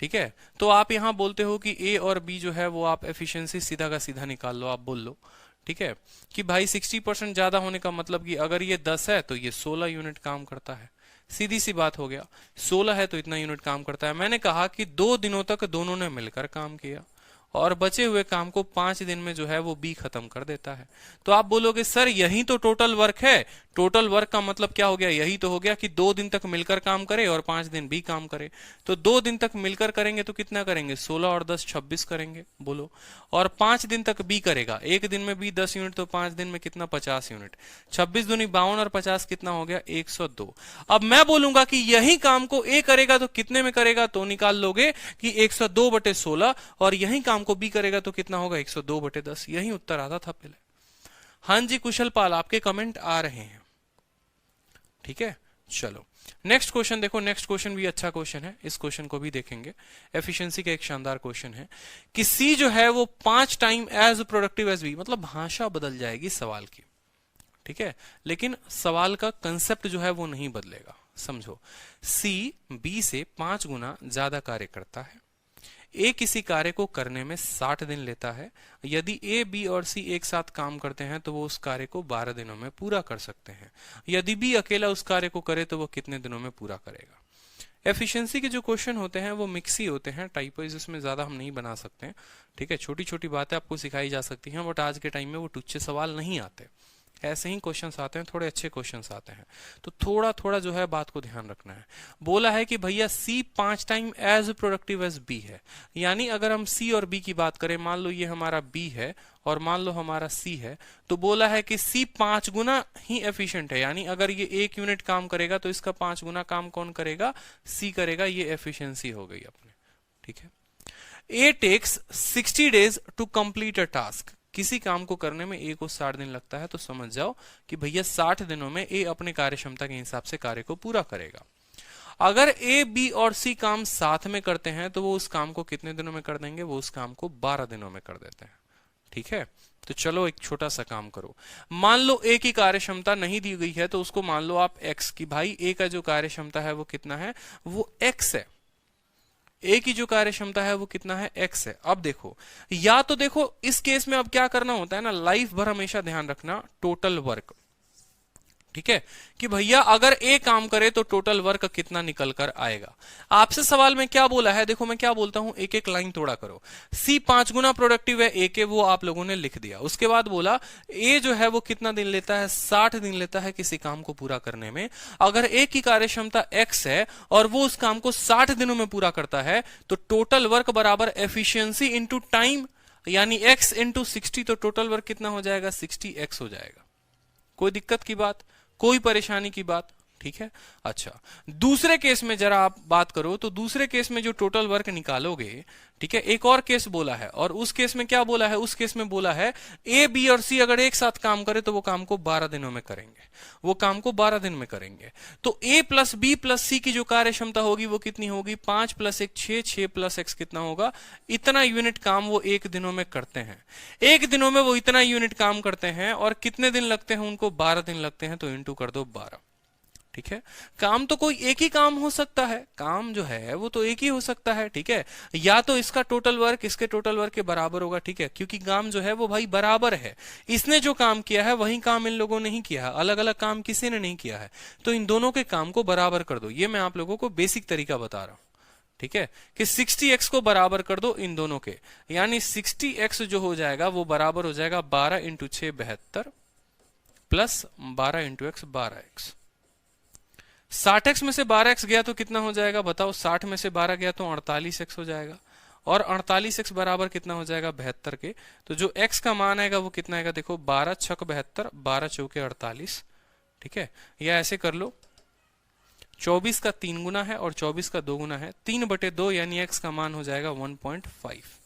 Speaker 1: ठीक है। तो आप यहां बोलते हो कि ए और बी जो है वो आप एफिशिएंसी सीधा का सीधा निकाल लो, आप बोल लो, ठीक है, कि भाई 60% ज्यादा होने का मतलब कि अगर ये 10 है तो ये 16 यूनिट काम करता है। सीधी सी बात हो गया, 16 है तो इतना यूनिट काम करता है। मैंने कहा कि 2 दिनों तक दोनों ने मिलकर काम किया, और बचे हुए काम को 5 दिन में जो है वो बी खत्म कर देता है। तो आप बोलोगे सर यही तो टोटल वर्क है, टोटल वर्क का मतलब क्या हो गया, यही तो हो गया कि 2 दिन तक मिलकर काम करे और 5 दिन बी काम करे। तो 2 दिन तक मिलकर करेंगे तो कितना करेंगे, 16 और 10 26 करेंगे, बोलो। और 5 दिन तक बी करेगा, एक दिन में बी 10 यूनिट, तो 5 दिन में कितना, 50 यूनिट, 26 दूनी 52 और 50 कितना हो गया, 102। अब मैं बोलूंगा कि यही काम को ए करेगा तो कितने में करेगा, तो निकाल लोगे कि 102/16, और यही काम को बी करेगा तो कितना होगा, 102/10। यही उत्तर आता था पहले। हाँ जी कुशल पाल, आपके कमेंट आ रहे हैं, ठीक है, चलो नेक्स्ट क्वेश्चन देखो। नेक्स्ट क्वेश्चन भी अच्छा क्वेश्चन है, इस क्वेश्चन को भी देखेंगे। एफिशिएंसी का एक शानदार क्वेश्चन है कि सी जो है वो 5 time as productive as B, मतलब भाषा बदल जाएगी सवाल की, ठीक है, लेकिन सवाल का कंसेप्ट जो है वो नहीं बदलेगा। समझो, सी बी से 5 गुना ज्यादा कार्य करता है। ए किसी कार्य को करने में 60 दिन लेता है। यदि ए, बी और सी एक साथ काम करते हैं तो वो उस कार्य को 12 दिनों में पूरा कर सकते हैं। यदि बी अकेला उस कार्य को करे तो वो कितने दिनों में पूरा करेगा। एफिशिएंसी के जो क्वेश्चन होते हैं वो मिक्स ही होते हैं, टाइपोइज इसमें ज्यादा हम नहीं बना सकते हैं, ठीक है। छोटी छोटी बातें आपको सिखाई जा सकती हैं, बट आज के टाइम में वो टुच्चे सवाल नहीं आते, ऐसे ही क्वेश्चंस आते हैं, थोड़े अच्छे क्वेश्चंस आते हैं। तो थोड़ा थोड़ा जो है बात को ध्यान रखना है। बोला है कि भैया C 5 time as productive as B है, यानी अगर हम सी और बी की बात करें, मान लो ये हमारा बी है और मान लो हमारा सी है, तो बोला है कि सी 5 गुना ही एफिशिएंट है, यानी अगर ये 1 यूनिट काम करेगा तो इसका 5 गुना काम कौन करेगा, सी करेगा। ये एफिशिएंसी हो गई अपने, ठीक है। A takes 60 days to complete a task, किसी काम को करने में ए को 60 दिन लगता है, तो समझ जाओ कि भैया 60 दिनों में ए अपने कार्य क्षमता के हिसाब से कार्य को पूरा करेगा। अगर ए, बी और सी काम साथ में करते हैं तो वो उस काम को कितने दिनों में कर देंगे, वो उस काम को 12 दिनों में कर देते हैं, ठीक है। तो चलो एक छोटा सा काम करो, मान लो ए की कार्य क्षमता नहीं दी गई है तो उसको मान लो आप एक्स की, भाई ए का जो कार्य क्षमता है वो कितना है, वो एक्स है। ए की जो कार्य क्षमता है वो कितना है, एक्स है। अब देखो, या तो देखो इस केस में अब क्या करना होता है ना, लाइफ भर हमेशा ध्यान रखना टोटल वर्क, ठीक है, कि भैया अगर ए काम करे तो टोटल वर्क कितना निकल कर आएगा। आपसे सवाल में क्या बोला है, देखो मैं क्या बोलता हूं, एक एक लाइन थोड़ा करो। सी 5 गुना प्रोडक्टिव है ए के, वो आप लोगों ने लिख दिया। उसके बाद बोला ए जो है वो कितना दिन लेता है, 60 दिन लेता है किसी काम को पूरा करने में। अगर ए की कार्य क्षमता एक्स है और वो उस काम को 60 दिनों में पूरा करता है, तो टोटल वर्क बराबर एफिशिएंसी इंटू टाइम, यानी एक्स इंटू 60, तो टोटल वर्क कितना हो जाएगा, 60x हो जाएगा। कोई दिक्कत की बात, कोई परेशानी की बात, ठीक है। अच्छा, दूसरे केस में जरा आप बात करो, तो दूसरे केस में जो टोटल वर्क निकालोगे, ठीक है, एक और केस बोला है, और उस केस में क्या बोला है, उस केस में बोला है ए, बी और सी अगर एक साथ काम करे तो वो काम को 12 दिनों में करेंगे, वो काम को 12 दिन में करेंगे। तो ए प्लस बी प्लस सी की जो कार्य क्षमता होगी वो कितनी होगी, 5 + 1 6, 6 + x कितना होगा, इतना यूनिट काम वो 1 दिनों में करते हैं। 1 दिनों में वो इतना यूनिट काम करते हैं, और कितने दिन लगते हैं उनको, 12 दिन लगते हैं, तो इंटू कर दो 12, ठीक है। काम तो कोई एक ही काम हो सकता है, काम जो है वो तो एक ही हो सकता है, ठीक है। या तो इसका टोटल वर्क इसके टोटल वर्क के बराबर होगा, ठीक है, क्योंकि काम जो है वो भाई बराबर है। इसने जो काम किया है वही काम इन लोगों ने ही किया है, अलग अलग काम किसी ने नहीं किया है, तो इन दोनों के काम को बराबर कर दो। ये मैं आप लोगों को बेसिक तरीका बता रहा हूं, ठीक है, कि 60x को बराबर कर दो इन दोनों के, यानी 60x जो हो जाएगा वो बराबर हो जाएगा 12 × 6 72 प्लस 12 × x 12x। 60x में से 12x गया तो कितना हो जाएगा बताओ, 60 में से 12 गया तो 48x हो जाएगा, और 48x बराबर कितना हो जाएगा, 72 के। तो जो x का मान आएगा वो कितना आएगा, देखो 12 × 6 72, 12 × 4 48, ठीक है। या ऐसे कर लो, 24 का 3 गुना है और 24 का 2 गुना है, 3/2, यानी x का मान हो जाएगा 1.5,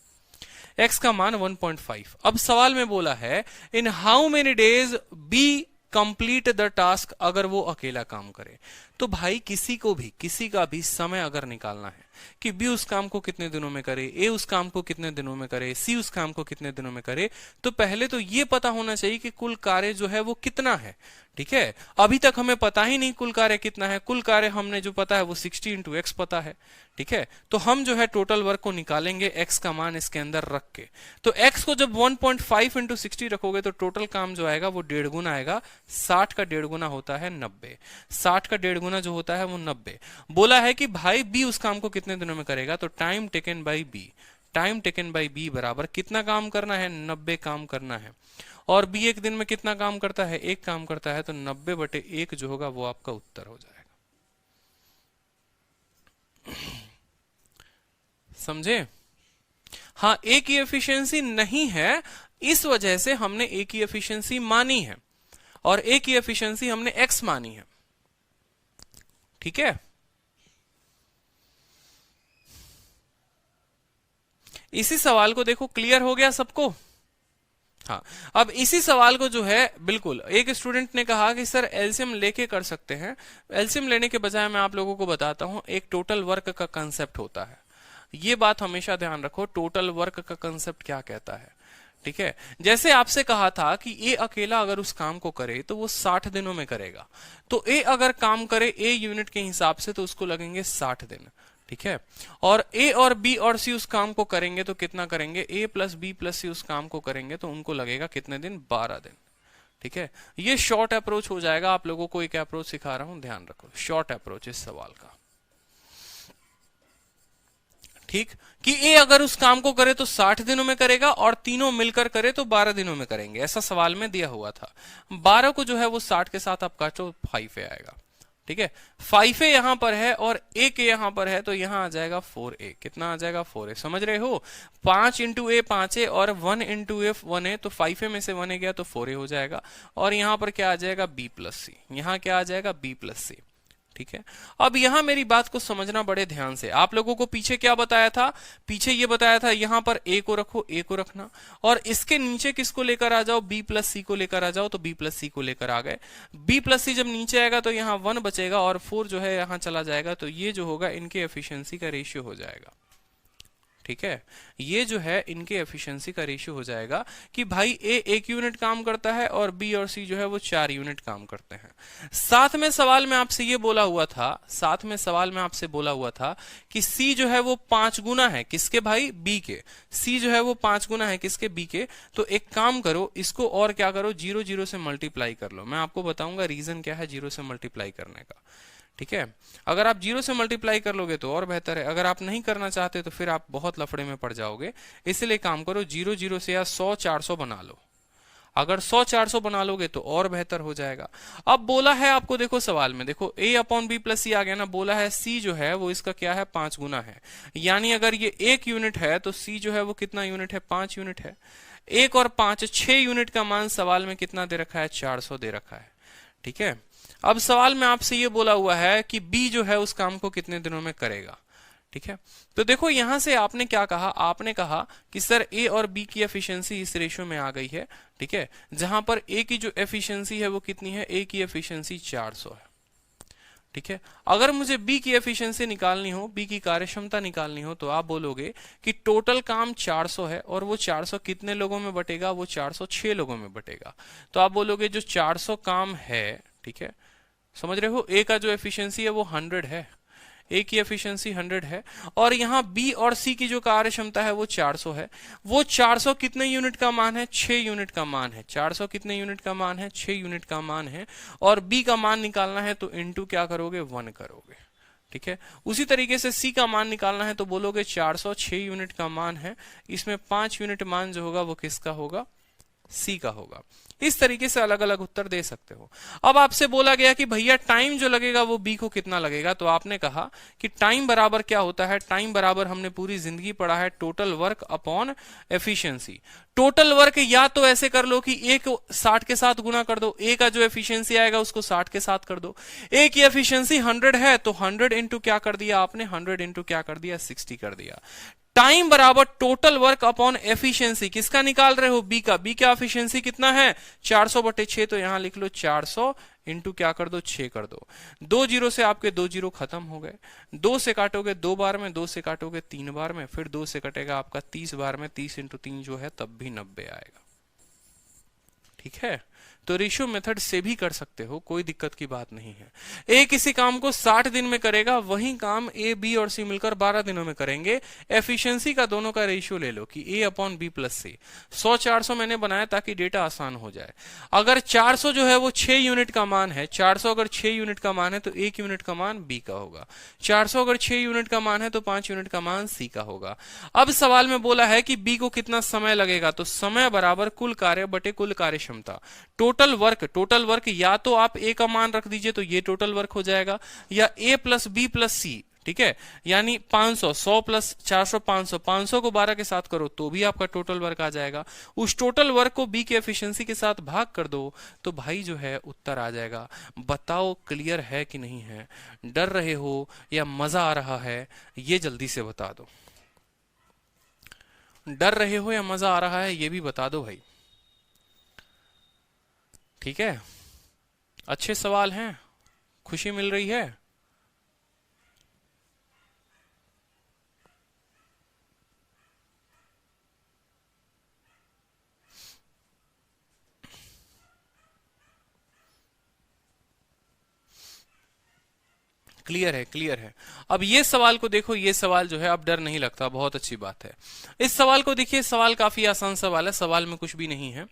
Speaker 1: x का मान 1.5। अब सवाल में बोला है in how many days B complete the task, अगर वो अकेला काम करे। तो भाई किसी का भी समय अगर निकालना है कि बी उस काम को कितने दिनों में करे, ए उस काम को कितने दिनों में करे, सी उस काम को कितने दिनों में करे, तो पहले तो ये पता होना चाहिए कि कुल कार्य जो है वो कितना है, ठीक है। अभी तक हमें पता ही नहीं कुल कार्य कितना है, कुल कार्य हमने जो पता है वो 60 × x पता है, ठीक है। तो हम जो है टोटल वर्क को निकालेंगे x का मान इसके अंदर रख के। तो x को जब 1.5 × 60 रखोगे तो टोटल काम जो आएगा वो 1.5 गुना आएगा। 60 का 1.5 गुना होता है 90, 60 का 1.5 गुना जो होता है वो 90। बोला है कि भाई बी उस काम को कितने दिनों में करेगा, तो time taken by B, time taken by B बराबर कितना काम करना है, 90 काम करना है। और बी एक दिन में कितना काम करता है, 1 काम करता है, तो 90/1 जो होगा वो आपका उत्तर हो जाएगा। समझे? हाँ, ए की एफिशिएंसी नहीं है, इस वजह से हमने ए की एफिशिएंसी मानी है, और ए की एफिशिएंसी हमने एक्स मानी है, ठीक है। इसी सवाल को देखो, क्लियर हो गया सबको? हाँ, अब इसी सवाल को जो है बिल्कुल एक स्टूडेंट ने कहा कि सर एलसीएम लेके कर सकते हैं। एलसीएम लेने के बजाय मैं आप लोगों को बताता हूं, एक टोटल वर्क का कंसेप्ट होता है। ये बात हमेशा ध्यान रखो, टोटल वर्क का कंसेप्ट क्या कहता है। ठीक है, जैसे आपसे कहा था कि ए अकेला अगर उस काम को करे तो वो 60 दिनों में करेगा। तो ए अगर काम करे ए यूनिट के हिसाब से तो उसको लगेंगे 60 दिन। ठीक है, और ए और बी और सी उस काम को करेंगे तो कितना करेंगे, ए प्लस बी प्लस सी उस काम को करेंगे तो उनको लगेगा कितने दिन, 12 दिन। ठीक है, ये शॉर्ट अप्रोच हो जाएगा। आप लोगों को एक अप्रोच सिखा रहा हूं, ध्यान रखो, शॉर्ट अप्रोच इस सवाल का। ठीक, कि ए अगर उस काम को करे तो 60 दिनों में करेगा और तीनों मिलकर करे तो 12 दिनों में करेंगे, ऐसा सवाल में दिया हुआ था। 12 को जो है वो 60 के साथ आप काटो, 5 ए आएगा। ठीक है, 5 ए यहां पर है और ए के यहां पर है तो यहां आ जाएगा 4 ए। कितना आ जाएगा, 4 ए। समझ रहे हो, 5 इंटू ए 5 ए और 1 इंटू ए 1 ए, तो 5 ए में से 1 ए गया तो 4 ए हो जाएगा। और यहां पर क्या आ जाएगा, बी प्लस सी। यहां क्या आ जाएगा, बी प्लस सी। ठीक है, अब यहां मेरी बात को समझना बड़े ध्यान से। आप लोगों को पीछे क्या बताया था, पीछे ये बताया था यहां पर ए को रखो, ए को रखना, और इसके नीचे किसको लेकर आ जाओ, बी प्लस सी को लेकर आ जाओ। तो बी प्लस सी को लेकर आ गए। बी प्लस सी जब नीचे आएगा तो यहां 1 बचेगा और 4 जो है यहां चला जाएगा। तो ये जो होगा इनके एफिशिएंसी का रेशियो हो जाएगा। ठीक है, ये जो है इनके एफिशिएंसी का रेशियो हो जाएगा कि भाई ए 1 यूनिट काम करता है और बी और सी जो है वो 4 यूनिट काम करते हैं। साथ में सवाल में आपसे ये बोला हुआ था, साथ में सवाल में आपसे बोला हुआ था कि सी जो है वो 5 गुना है किसके भाई, बी के। सी जो है वो 5 गुना है किसके, बी के। तो एक काम करो, इसको और क्या करो, 0 0 से मल्टीप्लाई कर लो। मैं आपको बताऊंगा रीजन क्या है 0 से मल्टीप्लाई करने का। ठीक है, अगर आप 0 से मल्टीप्लाई कर लोगे तो और बेहतर है, अगर आप नहीं करना चाहते तो फिर आप बहुत लफड़े में पड़ जाओगे। इसलिए काम करो, 0 0 से या 100 400 बना लो। अगर 100 400 बना लोगे तो और बेहतर हो जाएगा। अब बोला है आपको, देखो सवाल में देखो a अपॉन बी प्लस सी आ गया ना। बोला है c जो है वो इसका क्या है, 5 गुना है। यानी अगर ये 1 यूनिट है तो c जो है वो कितना यूनिट है, 5 यूनिट है। 1 और 5 6 यूनिट का मान सवाल में कितना दे रखा है, 400 दे रखा है। ठीक है, अब सवाल में आपसे ये बोला हुआ है कि बी जो है उस काम को कितने दिनों में करेगा। ठीक है, तो देखो यहां से आपने क्या कहा, आपने कहा कि सर ए और बी की एफिशिएंसी इस रेशियो में आ गई है। ठीक है, जहां पर ए की जो एफिशिएंसी है वो कितनी है, ए की एफिशिएंसी 400 है। ठीक है, अगर मुझे बी की एफिशिएंसी निकालनी हो, बी की कार्यक्षमता निकालनी हो, तो आप बोलोगे कि टोटल काम 400 है और वो 400 कितने लोगों में बटेगा, वो 406 लोगों में बटेगा। तो आप बोलोगे जो 400 काम है, ठीक है, समझ रहे हो, ए का जो एफिशिएंसी है वो 100 है, ए की एफिशिएंसी 100 है, और यहां बी और सी की जो कार्य क्षमता है वो 400 है। वो 400 कितने यूनिट का मान है, 6 यूनिट का मान है। 400 कितने यूनिट का मान है, 6 यूनिट का मान है। और बी का मान निकालना है तो इनटू क्या करोगे, 1 करोगे। ठीक है, उसी तरीके से सी का मान निकालना है तो बोलोगे 400 6 यूनिट का मान है, इसमें 5 यूनिट मान जो होगा वो किसका होगा, सी का होगा। इस तरीके से अलग अलग उत्तर दे सकते हो। अब आपसे बोला गया कि भैया टाइम जो लगेगा वो बी को कितना लगेगा, तो आपने कहा कि टाइम बराबर क्या होता है, टाइम बराबर हमने पूरी जिंदगी पढ़ा है total work upon efficiency. Total work या तो ऐसे कर लो कि ए को 60 के साथ गुना कर दो, ए का जो एफिशिएंसी आएगा उसको 60 के साथ कर दो। ए की एफिशिएंसी 100 है तो 100 इंटू क्या कर दिया आपने, 100 इंटू क्या कर दिया, 60 कर दिया। टाइम बराबर टोटल वर्क अपॉन एफिशिएंसी, किसका निकाल रहे हो, बी का। बी का एफिशिएंसी कितना है, 400/6, तो यहां लिख लो 400 इंटू क्या कर दो, 6 कर दो। 2 जीरो से आपके 2 जीरो खत्म हो गए। 2 से काटोगे 2 बार में, 2 से काटोगे 3 बार में, फिर 2 से कटेगा आपका 30 बार में। 30 इंटू 3 जो है तब भी 90 आएगा। ठीक है, तो रेशियो मेथड से भी कर सकते हो, कोई दिक्कत की बात नहीं है। ए किसी काम को 60 दिन में करेगा, वही काम ए बी और सी मिलकर 12 दिनों में करेंगे। एफिशिएंसी का दोनों का रेशियो ले लो कि ए अपॉन बी प्लस सी। 100 400 मैंने बनाया ताकि डेटा आसान हो जाए। अगर 400 जो है वो 6 यूनिट का मान है, 400 अगर 6 यूनिट का मान है तो 1 यूनिट का मान बी का होगा। 400 अगर 6 यूनिट का मान है तो 5 यूनिट का मान सी का होगा। अब सवाल में बोला है कि बी को कितना समय लगेगा, तो समय बराबर कुल कार्य बटे कुल कार्य क्षमता। टोटल वर्क या तो आप ए का मान रख दीजिए तो ये टोटल वर्क हो जाएगा, या ए प्लस बी प्लस सी। ठीक है, यानी 500, 100 प्लस 400 500, 500 को 12 के साथ करो तो भी आपका टोटल वर्क आ जाएगा। उस टोटल वर्क को बी के एफिशिएंसी के साथ भाग कर दो तो भाई जो है उत्तर आ जाएगा। बताओ क्लियर है कि नहीं है, डर रहे हो या मजा आ रहा है, ये जल्दी से बता दो। डर रहे हो या मजा आ रहा है ये भी बता दो भाई। ठीक है, अच्छे सवाल हैं, खुशी मिल रही है। क्लियर है, क्लियर है। अब ये सवाल को देखो, ये सवाल जो है अब डर नहीं लगता, बहुत अच्छी बात है। इस सवाल को देखिए, सवाल काफी आसान सवाल है, सवाल में कुछ भी नहीं है।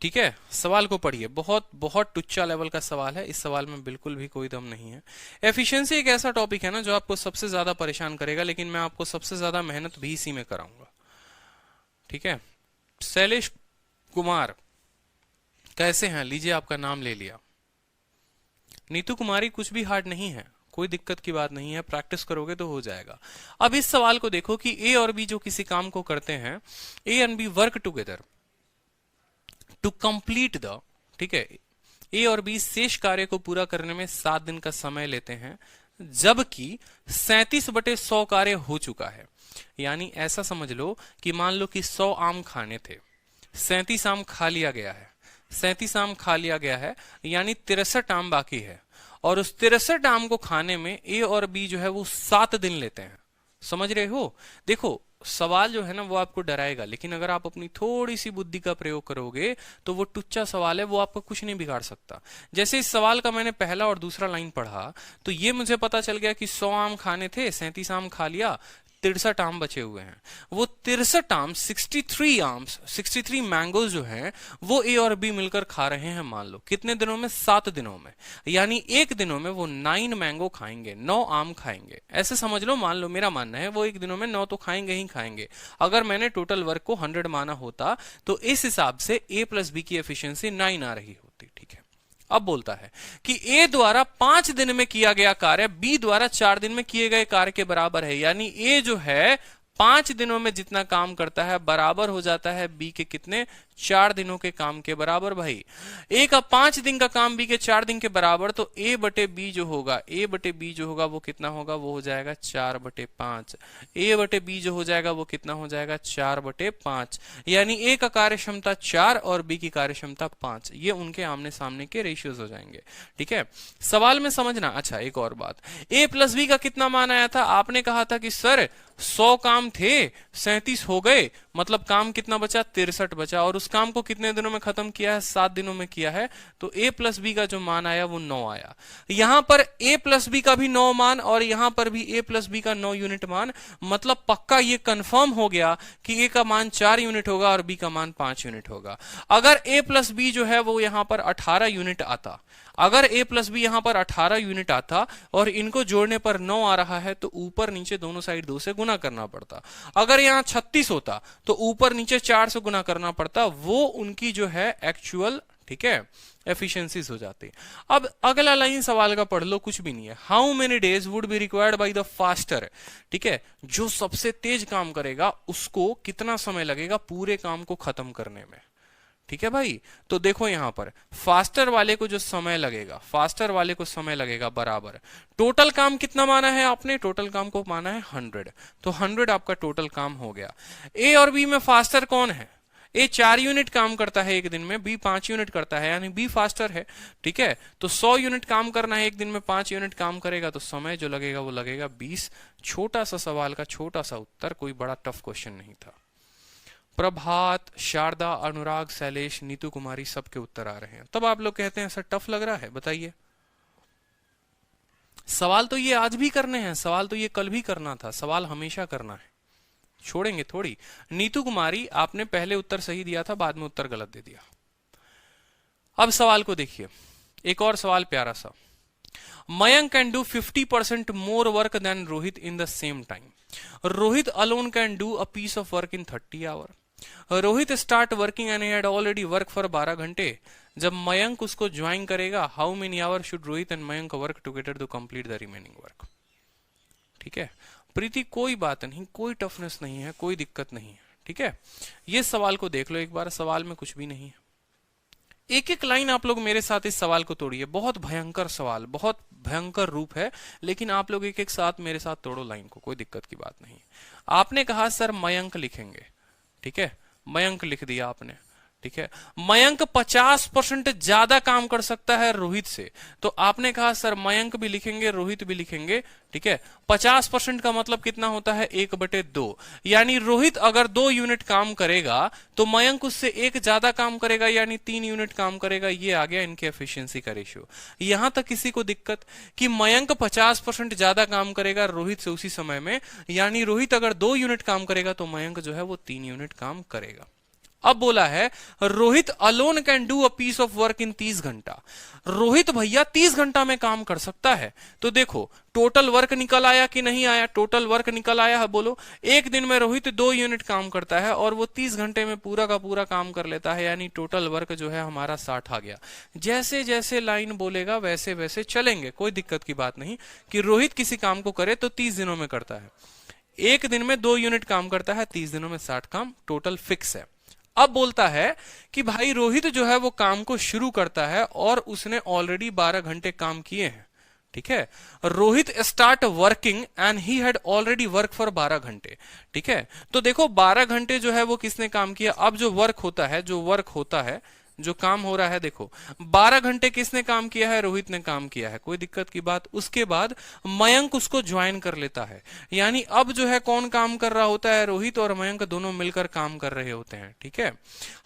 Speaker 1: ठीक है, सवाल को पढ़िए, बहुत बहुत टुच्चा लेवल का सवाल है, इस सवाल में बिल्कुल भी कोई दम नहीं है। एफिशिएंसी एक ऐसा टॉपिक है ना जो आपको सबसे ज्यादा परेशान करेगा, लेकिन मैं आपको सबसे ज्यादा मेहनत भी इसी में कराऊंगा। ठीक है, शैलेश कुमार कैसे हैं? लीजिए, आपका नाम ले लिया। नीतू कुमारी, कुछ भी हार्ड नहीं है, कोई दिक्कत की बात नहीं है, प्रैक्टिस करोगे तो हो जाएगा। अब इस सवाल को देखो कि ए और बी जो किसी काम को करते हैं, A and B work together to complete the, ठीक है, ए और बी शेष कार्य को पूरा करने में 7 दिन का समय लेते हैं, जबकि 37/100 कार्य हो चुका है। यानी ऐसा समझ लो कि मान लो कि 100 आम खाने थे, 37 आम खा लिया गया है, 37 आम खा लिया गया है, यानी 63 आम बाकी है, और उस 63 आम को खाने में ए और बी जो है वो 7 दिन लेते हैं। समझ रहे हो? देखो, सवाल जो है ना वो आपको डराएगा, लेकिन अगर आप अपनी थोड़ी सी बुद्धि का प्रयोग करोगे तो वो टुच्चा सवाल है, वो आपको कुछ नहीं बिगाड़ सकता। जैसे इस सवाल का मैंने पहला और दूसरा लाइन पढ़ा तो ये मुझे पता चल गया कि 100 आम खाने थे, 37 आम खा लिया, 63 आम बचे हुए हैं। वो 63 आम, 63 आम्स, 63 मैंगोज जो हैं वो ए और बी मिलकर खा रहे हैं। मान लो कितने दिनों में? 7 दिनों में। यानी एक दिनों में वो 9 मैंगो खाएंगे, 9 आम खाएंगे, ऐसे समझ लो। मान लो, मेरा मानना है वो एक दिनों में 9 तो खाएंगे ही खाएंगे। अगर मैंने टोटल वर्क को 100 माना होता तो इस हिसाब से ए प्लस बी की एफिशिएंसी 9 आ रही होती। ठीक है, अब बोलता है कि ए द्वारा 5 दिन में किया गया कार्य बी द्वारा 4 दिन में किए गए कार्य के बराबर है। यानी ए जो है 5 दिनों में जितना काम करता है बराबर हो जाता है बी के कितने? 4 दिनों के काम के बराबर। भाई, ए का 5 दिन का काम बी के 4 दिन के बराबर, तो ए बटे बी जो होगा, ए बटे बी जो होगा वो कितना होगा? वो हो जाएगा 4/5। ए बटे बी जो हो जाएगा वो कितना हो जाएगा? 4/5। यानी ए का कार्य क्षमता 4 और बी की कार्य क्षमता 5। ये उनके आमने सामने के रेशियोज हो जाएंगे। ठीक है, सवाल में समझना। अच्छा, एक और बात, ए प्लस बी का कितना मान आया था? आपने कहा था कि सर 100 काम थे, 37 हो गए, मतलब काम कितना बचा? 63 बचा, और उस काम को कितने दिनों में खत्म किया है? 7 दिनों में किया है। तो ए प्लस बी का जो मान आया वो 9 आया। यहां पर ए प्लस बी का भी 9 मान और यहां पर भी ए प्लस बी का 9 यूनिट मान, मतलब पक्का ये कंफर्म हो गया कि ए का मान 4 यूनिट होगा और बी का मान 5 यूनिट होगा। अगर ए प्लस बी जो है वो यहां पर 18 यूनिट आता, अगर a प्लस बी यहां पर 18 यूनिट आता और इनको जोड़ने पर 9 आ रहा है, तो ऊपर नीचे दोनों साइड 2 से गुना करना पड़ता। अगर यहां 36 होता तो ऊपर नीचे 4 से गुना करना पड़ता। वो उनकी जो है एक्चुअल, ठीक है, एफिशिएंसीज हो जाती। अब अगला लाइन सवाल का पढ़ लो, कुछ भी नहीं है। How many days would be required by the faster? ठीक है, जो सबसे तेज काम करेगा उसको कितना समय लगेगा पूरे काम को खत्म करने में? ठीक है भाई, तो देखो यहां पर फास्टर वाले को जो समय लगेगा, फास्टर वाले को समय लगेगा बराबर, टोटल काम कितना माना है आपने? टोटल काम को माना है 100, तो 100 आपका टोटल काम हो गया। ए और बी में फास्टर कौन है? ए 4 यूनिट काम करता है एक दिन में, बी 5 यूनिट करता है, यानी बी फास्टर है। ठीक है, तो 100 यूनिट काम करना है एक दिन में, 5 यूनिट काम करेगा तो समय जो लगेगा वो लगेगा 20। छोटा सा सवाल का छोटा सा उत्तर, कोई बड़ा टफ क्वेश्चन नहीं था। प्रभात, शारदा, अनुराग, शैलेश, नीतू कुमारी, सबके उत्तर आ रहे हैं। तब आप लोग कहते हैं सर टफ लग रहा है, बताइए। सवाल तो ये आज भी करने हैं, सवाल तो ये कल भी करना था, सवाल हमेशा करना है, छोड़ेंगे थोड़ी। नीतू कुमारी, आपने पहले उत्तर सही दिया था, बाद में उत्तर गलत दे दिया। अब सवाल को देखिए, एक और सवाल प्यारा सा। Mayank can do 50% more work than Rohit in the same time. Rohit alone can do a piece of work in 30 hours. Rohit start working and had already work for 12 घंटे। जब मयंक उसको ज्वाइन करेगा, how many hour should Rohit and Mayank work together to complete the remaining work? ठीक है प्रीति, कोई बात नहीं, कोई टफनेस नहीं है, कोई दिक्कत नहीं है। ठीक है, ये सवाल को देख लो एक बार, सवाल में कुछ भी नहीं है। एक एक लाइन आप लोग मेरे साथ इस सवाल को तोड़िए। बहुत भयंकर सवाल, बहुत भयंकर रूप है, लेकिन आप लोग एक एक साथ मेरे साथ तोड़ो लाइन को, कोई दिक्कत की बात नहीं। आपने कहा सर मयंक लिखेंगे, ठीक है, मयंक लिख दिया आपने। ठीक है। मयंक 50% ज्यादा काम कर सकता है रोहित से। तो आपने कहा सर मयंक भी लिखेंगे रोहित भी लिखेंगे, ठीक है। 50% का मतलब कितना होता है 1/2, यानी रोहित अगर 2 यूनिट काम करेगा तो मयंक उससे 1 ज्यादा काम करेगा, यानी 3 यूनिट काम करेगा। ये आ गया इनके एफिशिएंसी का रेशियो। यहां तक किसी को दिक्कत कि मयंक 50% ज्यादा काम करेगा रोहित से उसी समय में, यानी रोहित अगर 2 यूनिट काम करेगा तो मयंक जो है वो 3 यूनिट काम करेगा। अब बोला है Rohit alone can do a piece of work in 30 घंटा। रोहित भैया 30 घंटा में काम कर सकता है। तो देखो टोटल वर्क निकल आया कि नहीं आया, टोटल वर्क निकल आया है, बोलो। एक दिन में रोहित 2 यूनिट काम करता है और वो 30 घंटे में पूरा का पूरा काम कर लेता है, यानी टोटल वर्क जो है हमारा 60 आ गया। जैसे जैसे लाइन बोलेगा वैसे वैसे चलेंगे, कोई दिक्कत की बात नहीं कि रोहित किसी काम को करे तो 30 दिनों में करता है। एक दिन में 2 यूनिट काम करता है, 30 दिनों में 60 काम, टोटल फिक्स है। अब बोलता है कि भाई रोहित जो है वो काम को शुरू करता है और उसने ऑलरेडी 12 घंटे काम किए हैं, ठीक है। Rohit start working and he had already work for 12 घंटे, ठीक है। तो देखो 12 घंटे जो है वो किसने काम किया। अब जो वर्क होता है जो काम हो रहा है, देखो 12 घंटे किसने काम किया है, रोहित ने काम किया है, कोई दिक्कत की बात। उसके बाद मयंक उसको ज्वाइन कर लेता है, यानी अब जो है कौन काम कर रहा होता है, रोहित और मयंक दोनों मिलकर काम कर रहे होते हैं, ठीक है।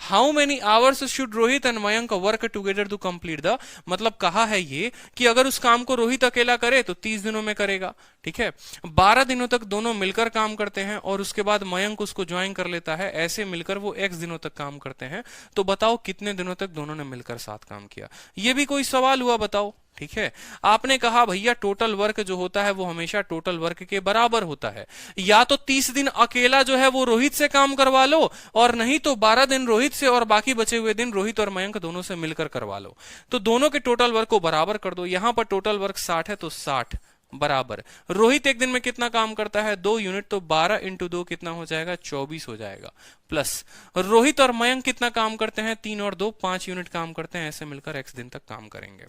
Speaker 1: How many hours should Rohit and Mayank work together to complete the, मतलब कहा है ये कि अगर उस काम को रोहित अकेला करे तो 30 दिनों में करेगा, ठीक है। 12 दिनों तक दोनों मिलकर काम करते हैं और उसके बाद मयंक उसको ज्वाइन कर लेता है, ऐसे मिलकर वो x दिनों तक काम करते हैं। तो बताओ कितने दिनों तक दोनों ने मिलकर साथ काम किया। ये भी कोई सवाल हुआ, बताओ, ठीक है। आपने कहा भैया टोटल वर्क जो होता है वो हमेशा टोटल वर्क के बराबर होता है। या तो 30 दिन अकेला जो है वो रोहित से काम करवा लो, और नहीं तो 12 दिन रोहित से और बाकी बचे हुए दिन रोहित और मयंक दोनों से मिलकर करवा लो। तो दोनों के टोटल वर्क को बराबर कर दो। यहां पर टोटल वर्क 60 है तो 60 बराबर रोहित एक दिन में कितना काम करता है, 2 यूनिट, तो 12 इंटू 2 कितना हो जाएगा, 24 हो जाएगा। प्लस रोहित और मयंक कितना काम करते हैं, 3 और 2 5 यूनिट काम करते हैं, ऐसे मिलकर x दिन तक काम करेंगे।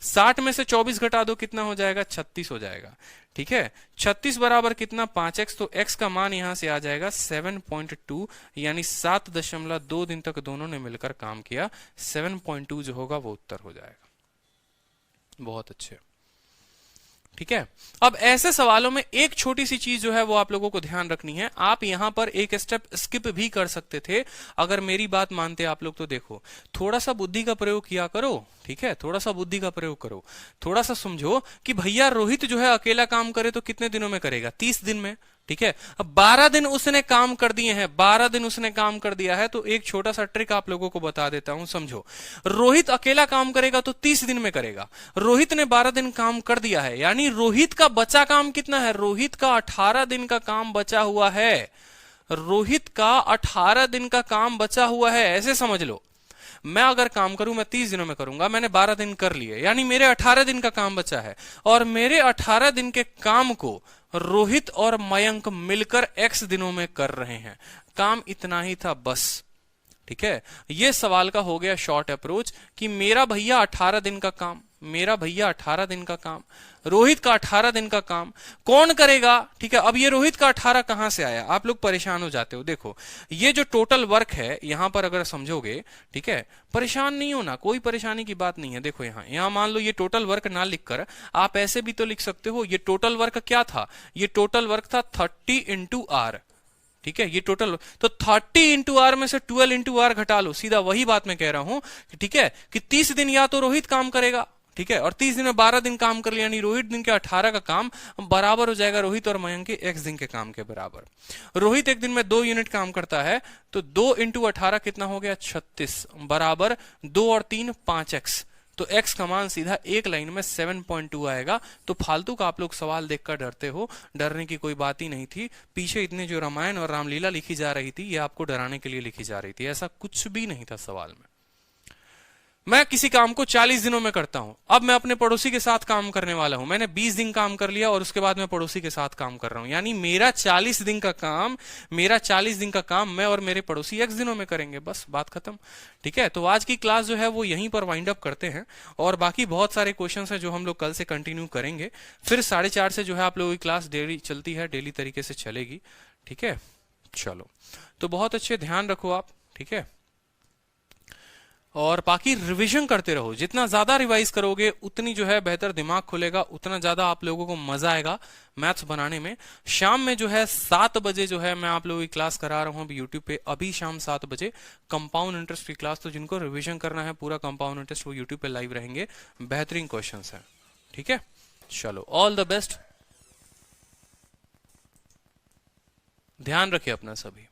Speaker 1: 60 में से 24 घटा दो कितना हो जाएगा, 36 हो जाएगा, ठीक है। 36 बराबर कितना, 5x, तो x का मान यहां से आ जाएगा 7.2, यानी 7.2 दिन तक दोनों ने मिलकर काम किया। 7.2 जो होगा वो उत्तर हो जाएगा। बहुत अच्छे, ठीक है। अब ऐसे सवालों में एक छोटी सी चीज जो है वो आप लोगों को ध्यान रखनी है। आप यहां पर एक स्टेप स्किप भी कर सकते थे अगर मेरी बात मानते आप लोग। तो देखो थोड़ा सा बुद्धि का प्रयोग किया करो, ठीक है, थोड़ा सा बुद्धि का प्रयोग करो। थोड़ा सा समझो कि भैया रोहित जो है अकेला काम करे तो कितने दिनों में करेगा, 30 दिन में, ठीक है। अब 12 दिन उसने काम कर दिए हैं, 12 दिन उसने काम कर दिया है। तो एक छोटा सा ट्रिक आप लोगों को बता देता हूं, समझो। रोहित अकेला काम करेगा तो 30 दिन में करेगा। रोहित ने 12 दिन काम कर दिया है, यानी रोहित का बचा काम कितना है, रोहित का 18 दिन का काम बचा हुआ है। रोहित का 18 दिन का काम बचा हुआ है, ऐसे समझ लो। मैं अगर काम करूं, मैं 30 दिनों में करूंगा, मैंने 12 दिन कर लिए, यानी मेरे 18 दिन का काम बचा है। और मेरे 18 दिन के काम को रोहित और मयंक मिलकर x दिनों में कर रहे हैं। काम इतना ही था बस, ठीक है। ये सवाल का हो गया शॉर्ट अप्रोच कि मेरा भैया 18 दिन का काम, मेरा भैया 18 दिन का काम, रोहित का 18 दिन का काम कौन करेगा, ठीक है। अब ये रोहित का 18 कहां से आया, आप लोग परेशान हो जाते हो। देखो ये जो टोटल वर्क है यहां पर अगर समझोगे, ठीक है, परेशान नहीं होना, कोई परेशानी की बात नहीं है। देखो यहां मान लो ये टोटल वर्क ना लिखकर आप ऐसे भी तो लिख सकते हो। ये टोटल वर्क क्या था, ये टोटल वर्क था 30 इंटू आर, ठीक है। ये टोटल, तो 30 इंटू आर में से 12 इंटू आर घटा लो, सीधा वही बात मैं कह रहा हूं, ठीक है, कि 30 दिन या तो रोहित काम करेगा, ठीक है, और 30 दिन में 12 दिन काम कर लिया, यानी रोहित दिन के 18 का काम बराबर हो जाएगा रोहित और मयंक के x दिन के काम के बराबर। रोहित एक दिन में 2 यूनिट काम करता है, तो 2 इंटू 18 कितना हो गया, 36 बराबर 2 और 3 5x, तो x का मान सीधा एक लाइन में 7.2 आएगा। तो फालतू का आप लोग सवाल देखकर डरते हो, डरने की कोई बात ही नहीं थी। पीछे इतने जो रामायण और रामलीला लिखी जा रही थी ये आपको डराने के लिए लिखी जा रही थी, ऐसा कुछ भी नहीं था सवाल में। मैं किसी काम को 40 दिनों में करता हूं, अब मैं अपने पड़ोसी के साथ काम करने वाला हूं, मैंने 20 दिन काम कर लिया और उसके बाद मैं पड़ोसी के साथ काम कर रहा हूं, यानी मेरा 40 दिन का काम, मेरा 40 दिन का काम मैं और मेरे पड़ोसी x दिनों में करेंगे, बस बात खत्म, ठीक है। तो आज की क्लास जो है वो यहीं पर वाइंड अप करते हैं और बाकी बहुत सारे क्वेश्चन हैं जो हम लोग कल से कंटिन्यू करेंगे। फिर 4:30 से जो है आप लोगों की क्लास डेली चलती है, डेली तरीके से चलेगी, ठीक है। चलो तो बहुत अच्छे, ध्यान रखो आप, ठीक है। और बाकी रिवीजन करते रहो, जितना ज्यादा रिवाइज करोगे उतनी जो है बेहतर दिमाग खुलेगा, उतना ज्यादा आप लोगों को मजा आएगा मैथ्स बनाने में। शाम में जो है 7 बजे जो है मैं आप लोगों की क्लास करा रहा हूं अभी यूट्यूब पे, अभी शाम 7 बजे कंपाउंड इंटरेस्ट की क्लास। तो जिनको रिवीजन करना है पूरा कंपाउंड इंटरेस्ट, वो यूट्यूब पे लाइव रहेंगे, बेहतरीन क्वेश्चन है। ठीक है, चलो ऑल द बेस्ट, ध्यान रखिए अपना सभी।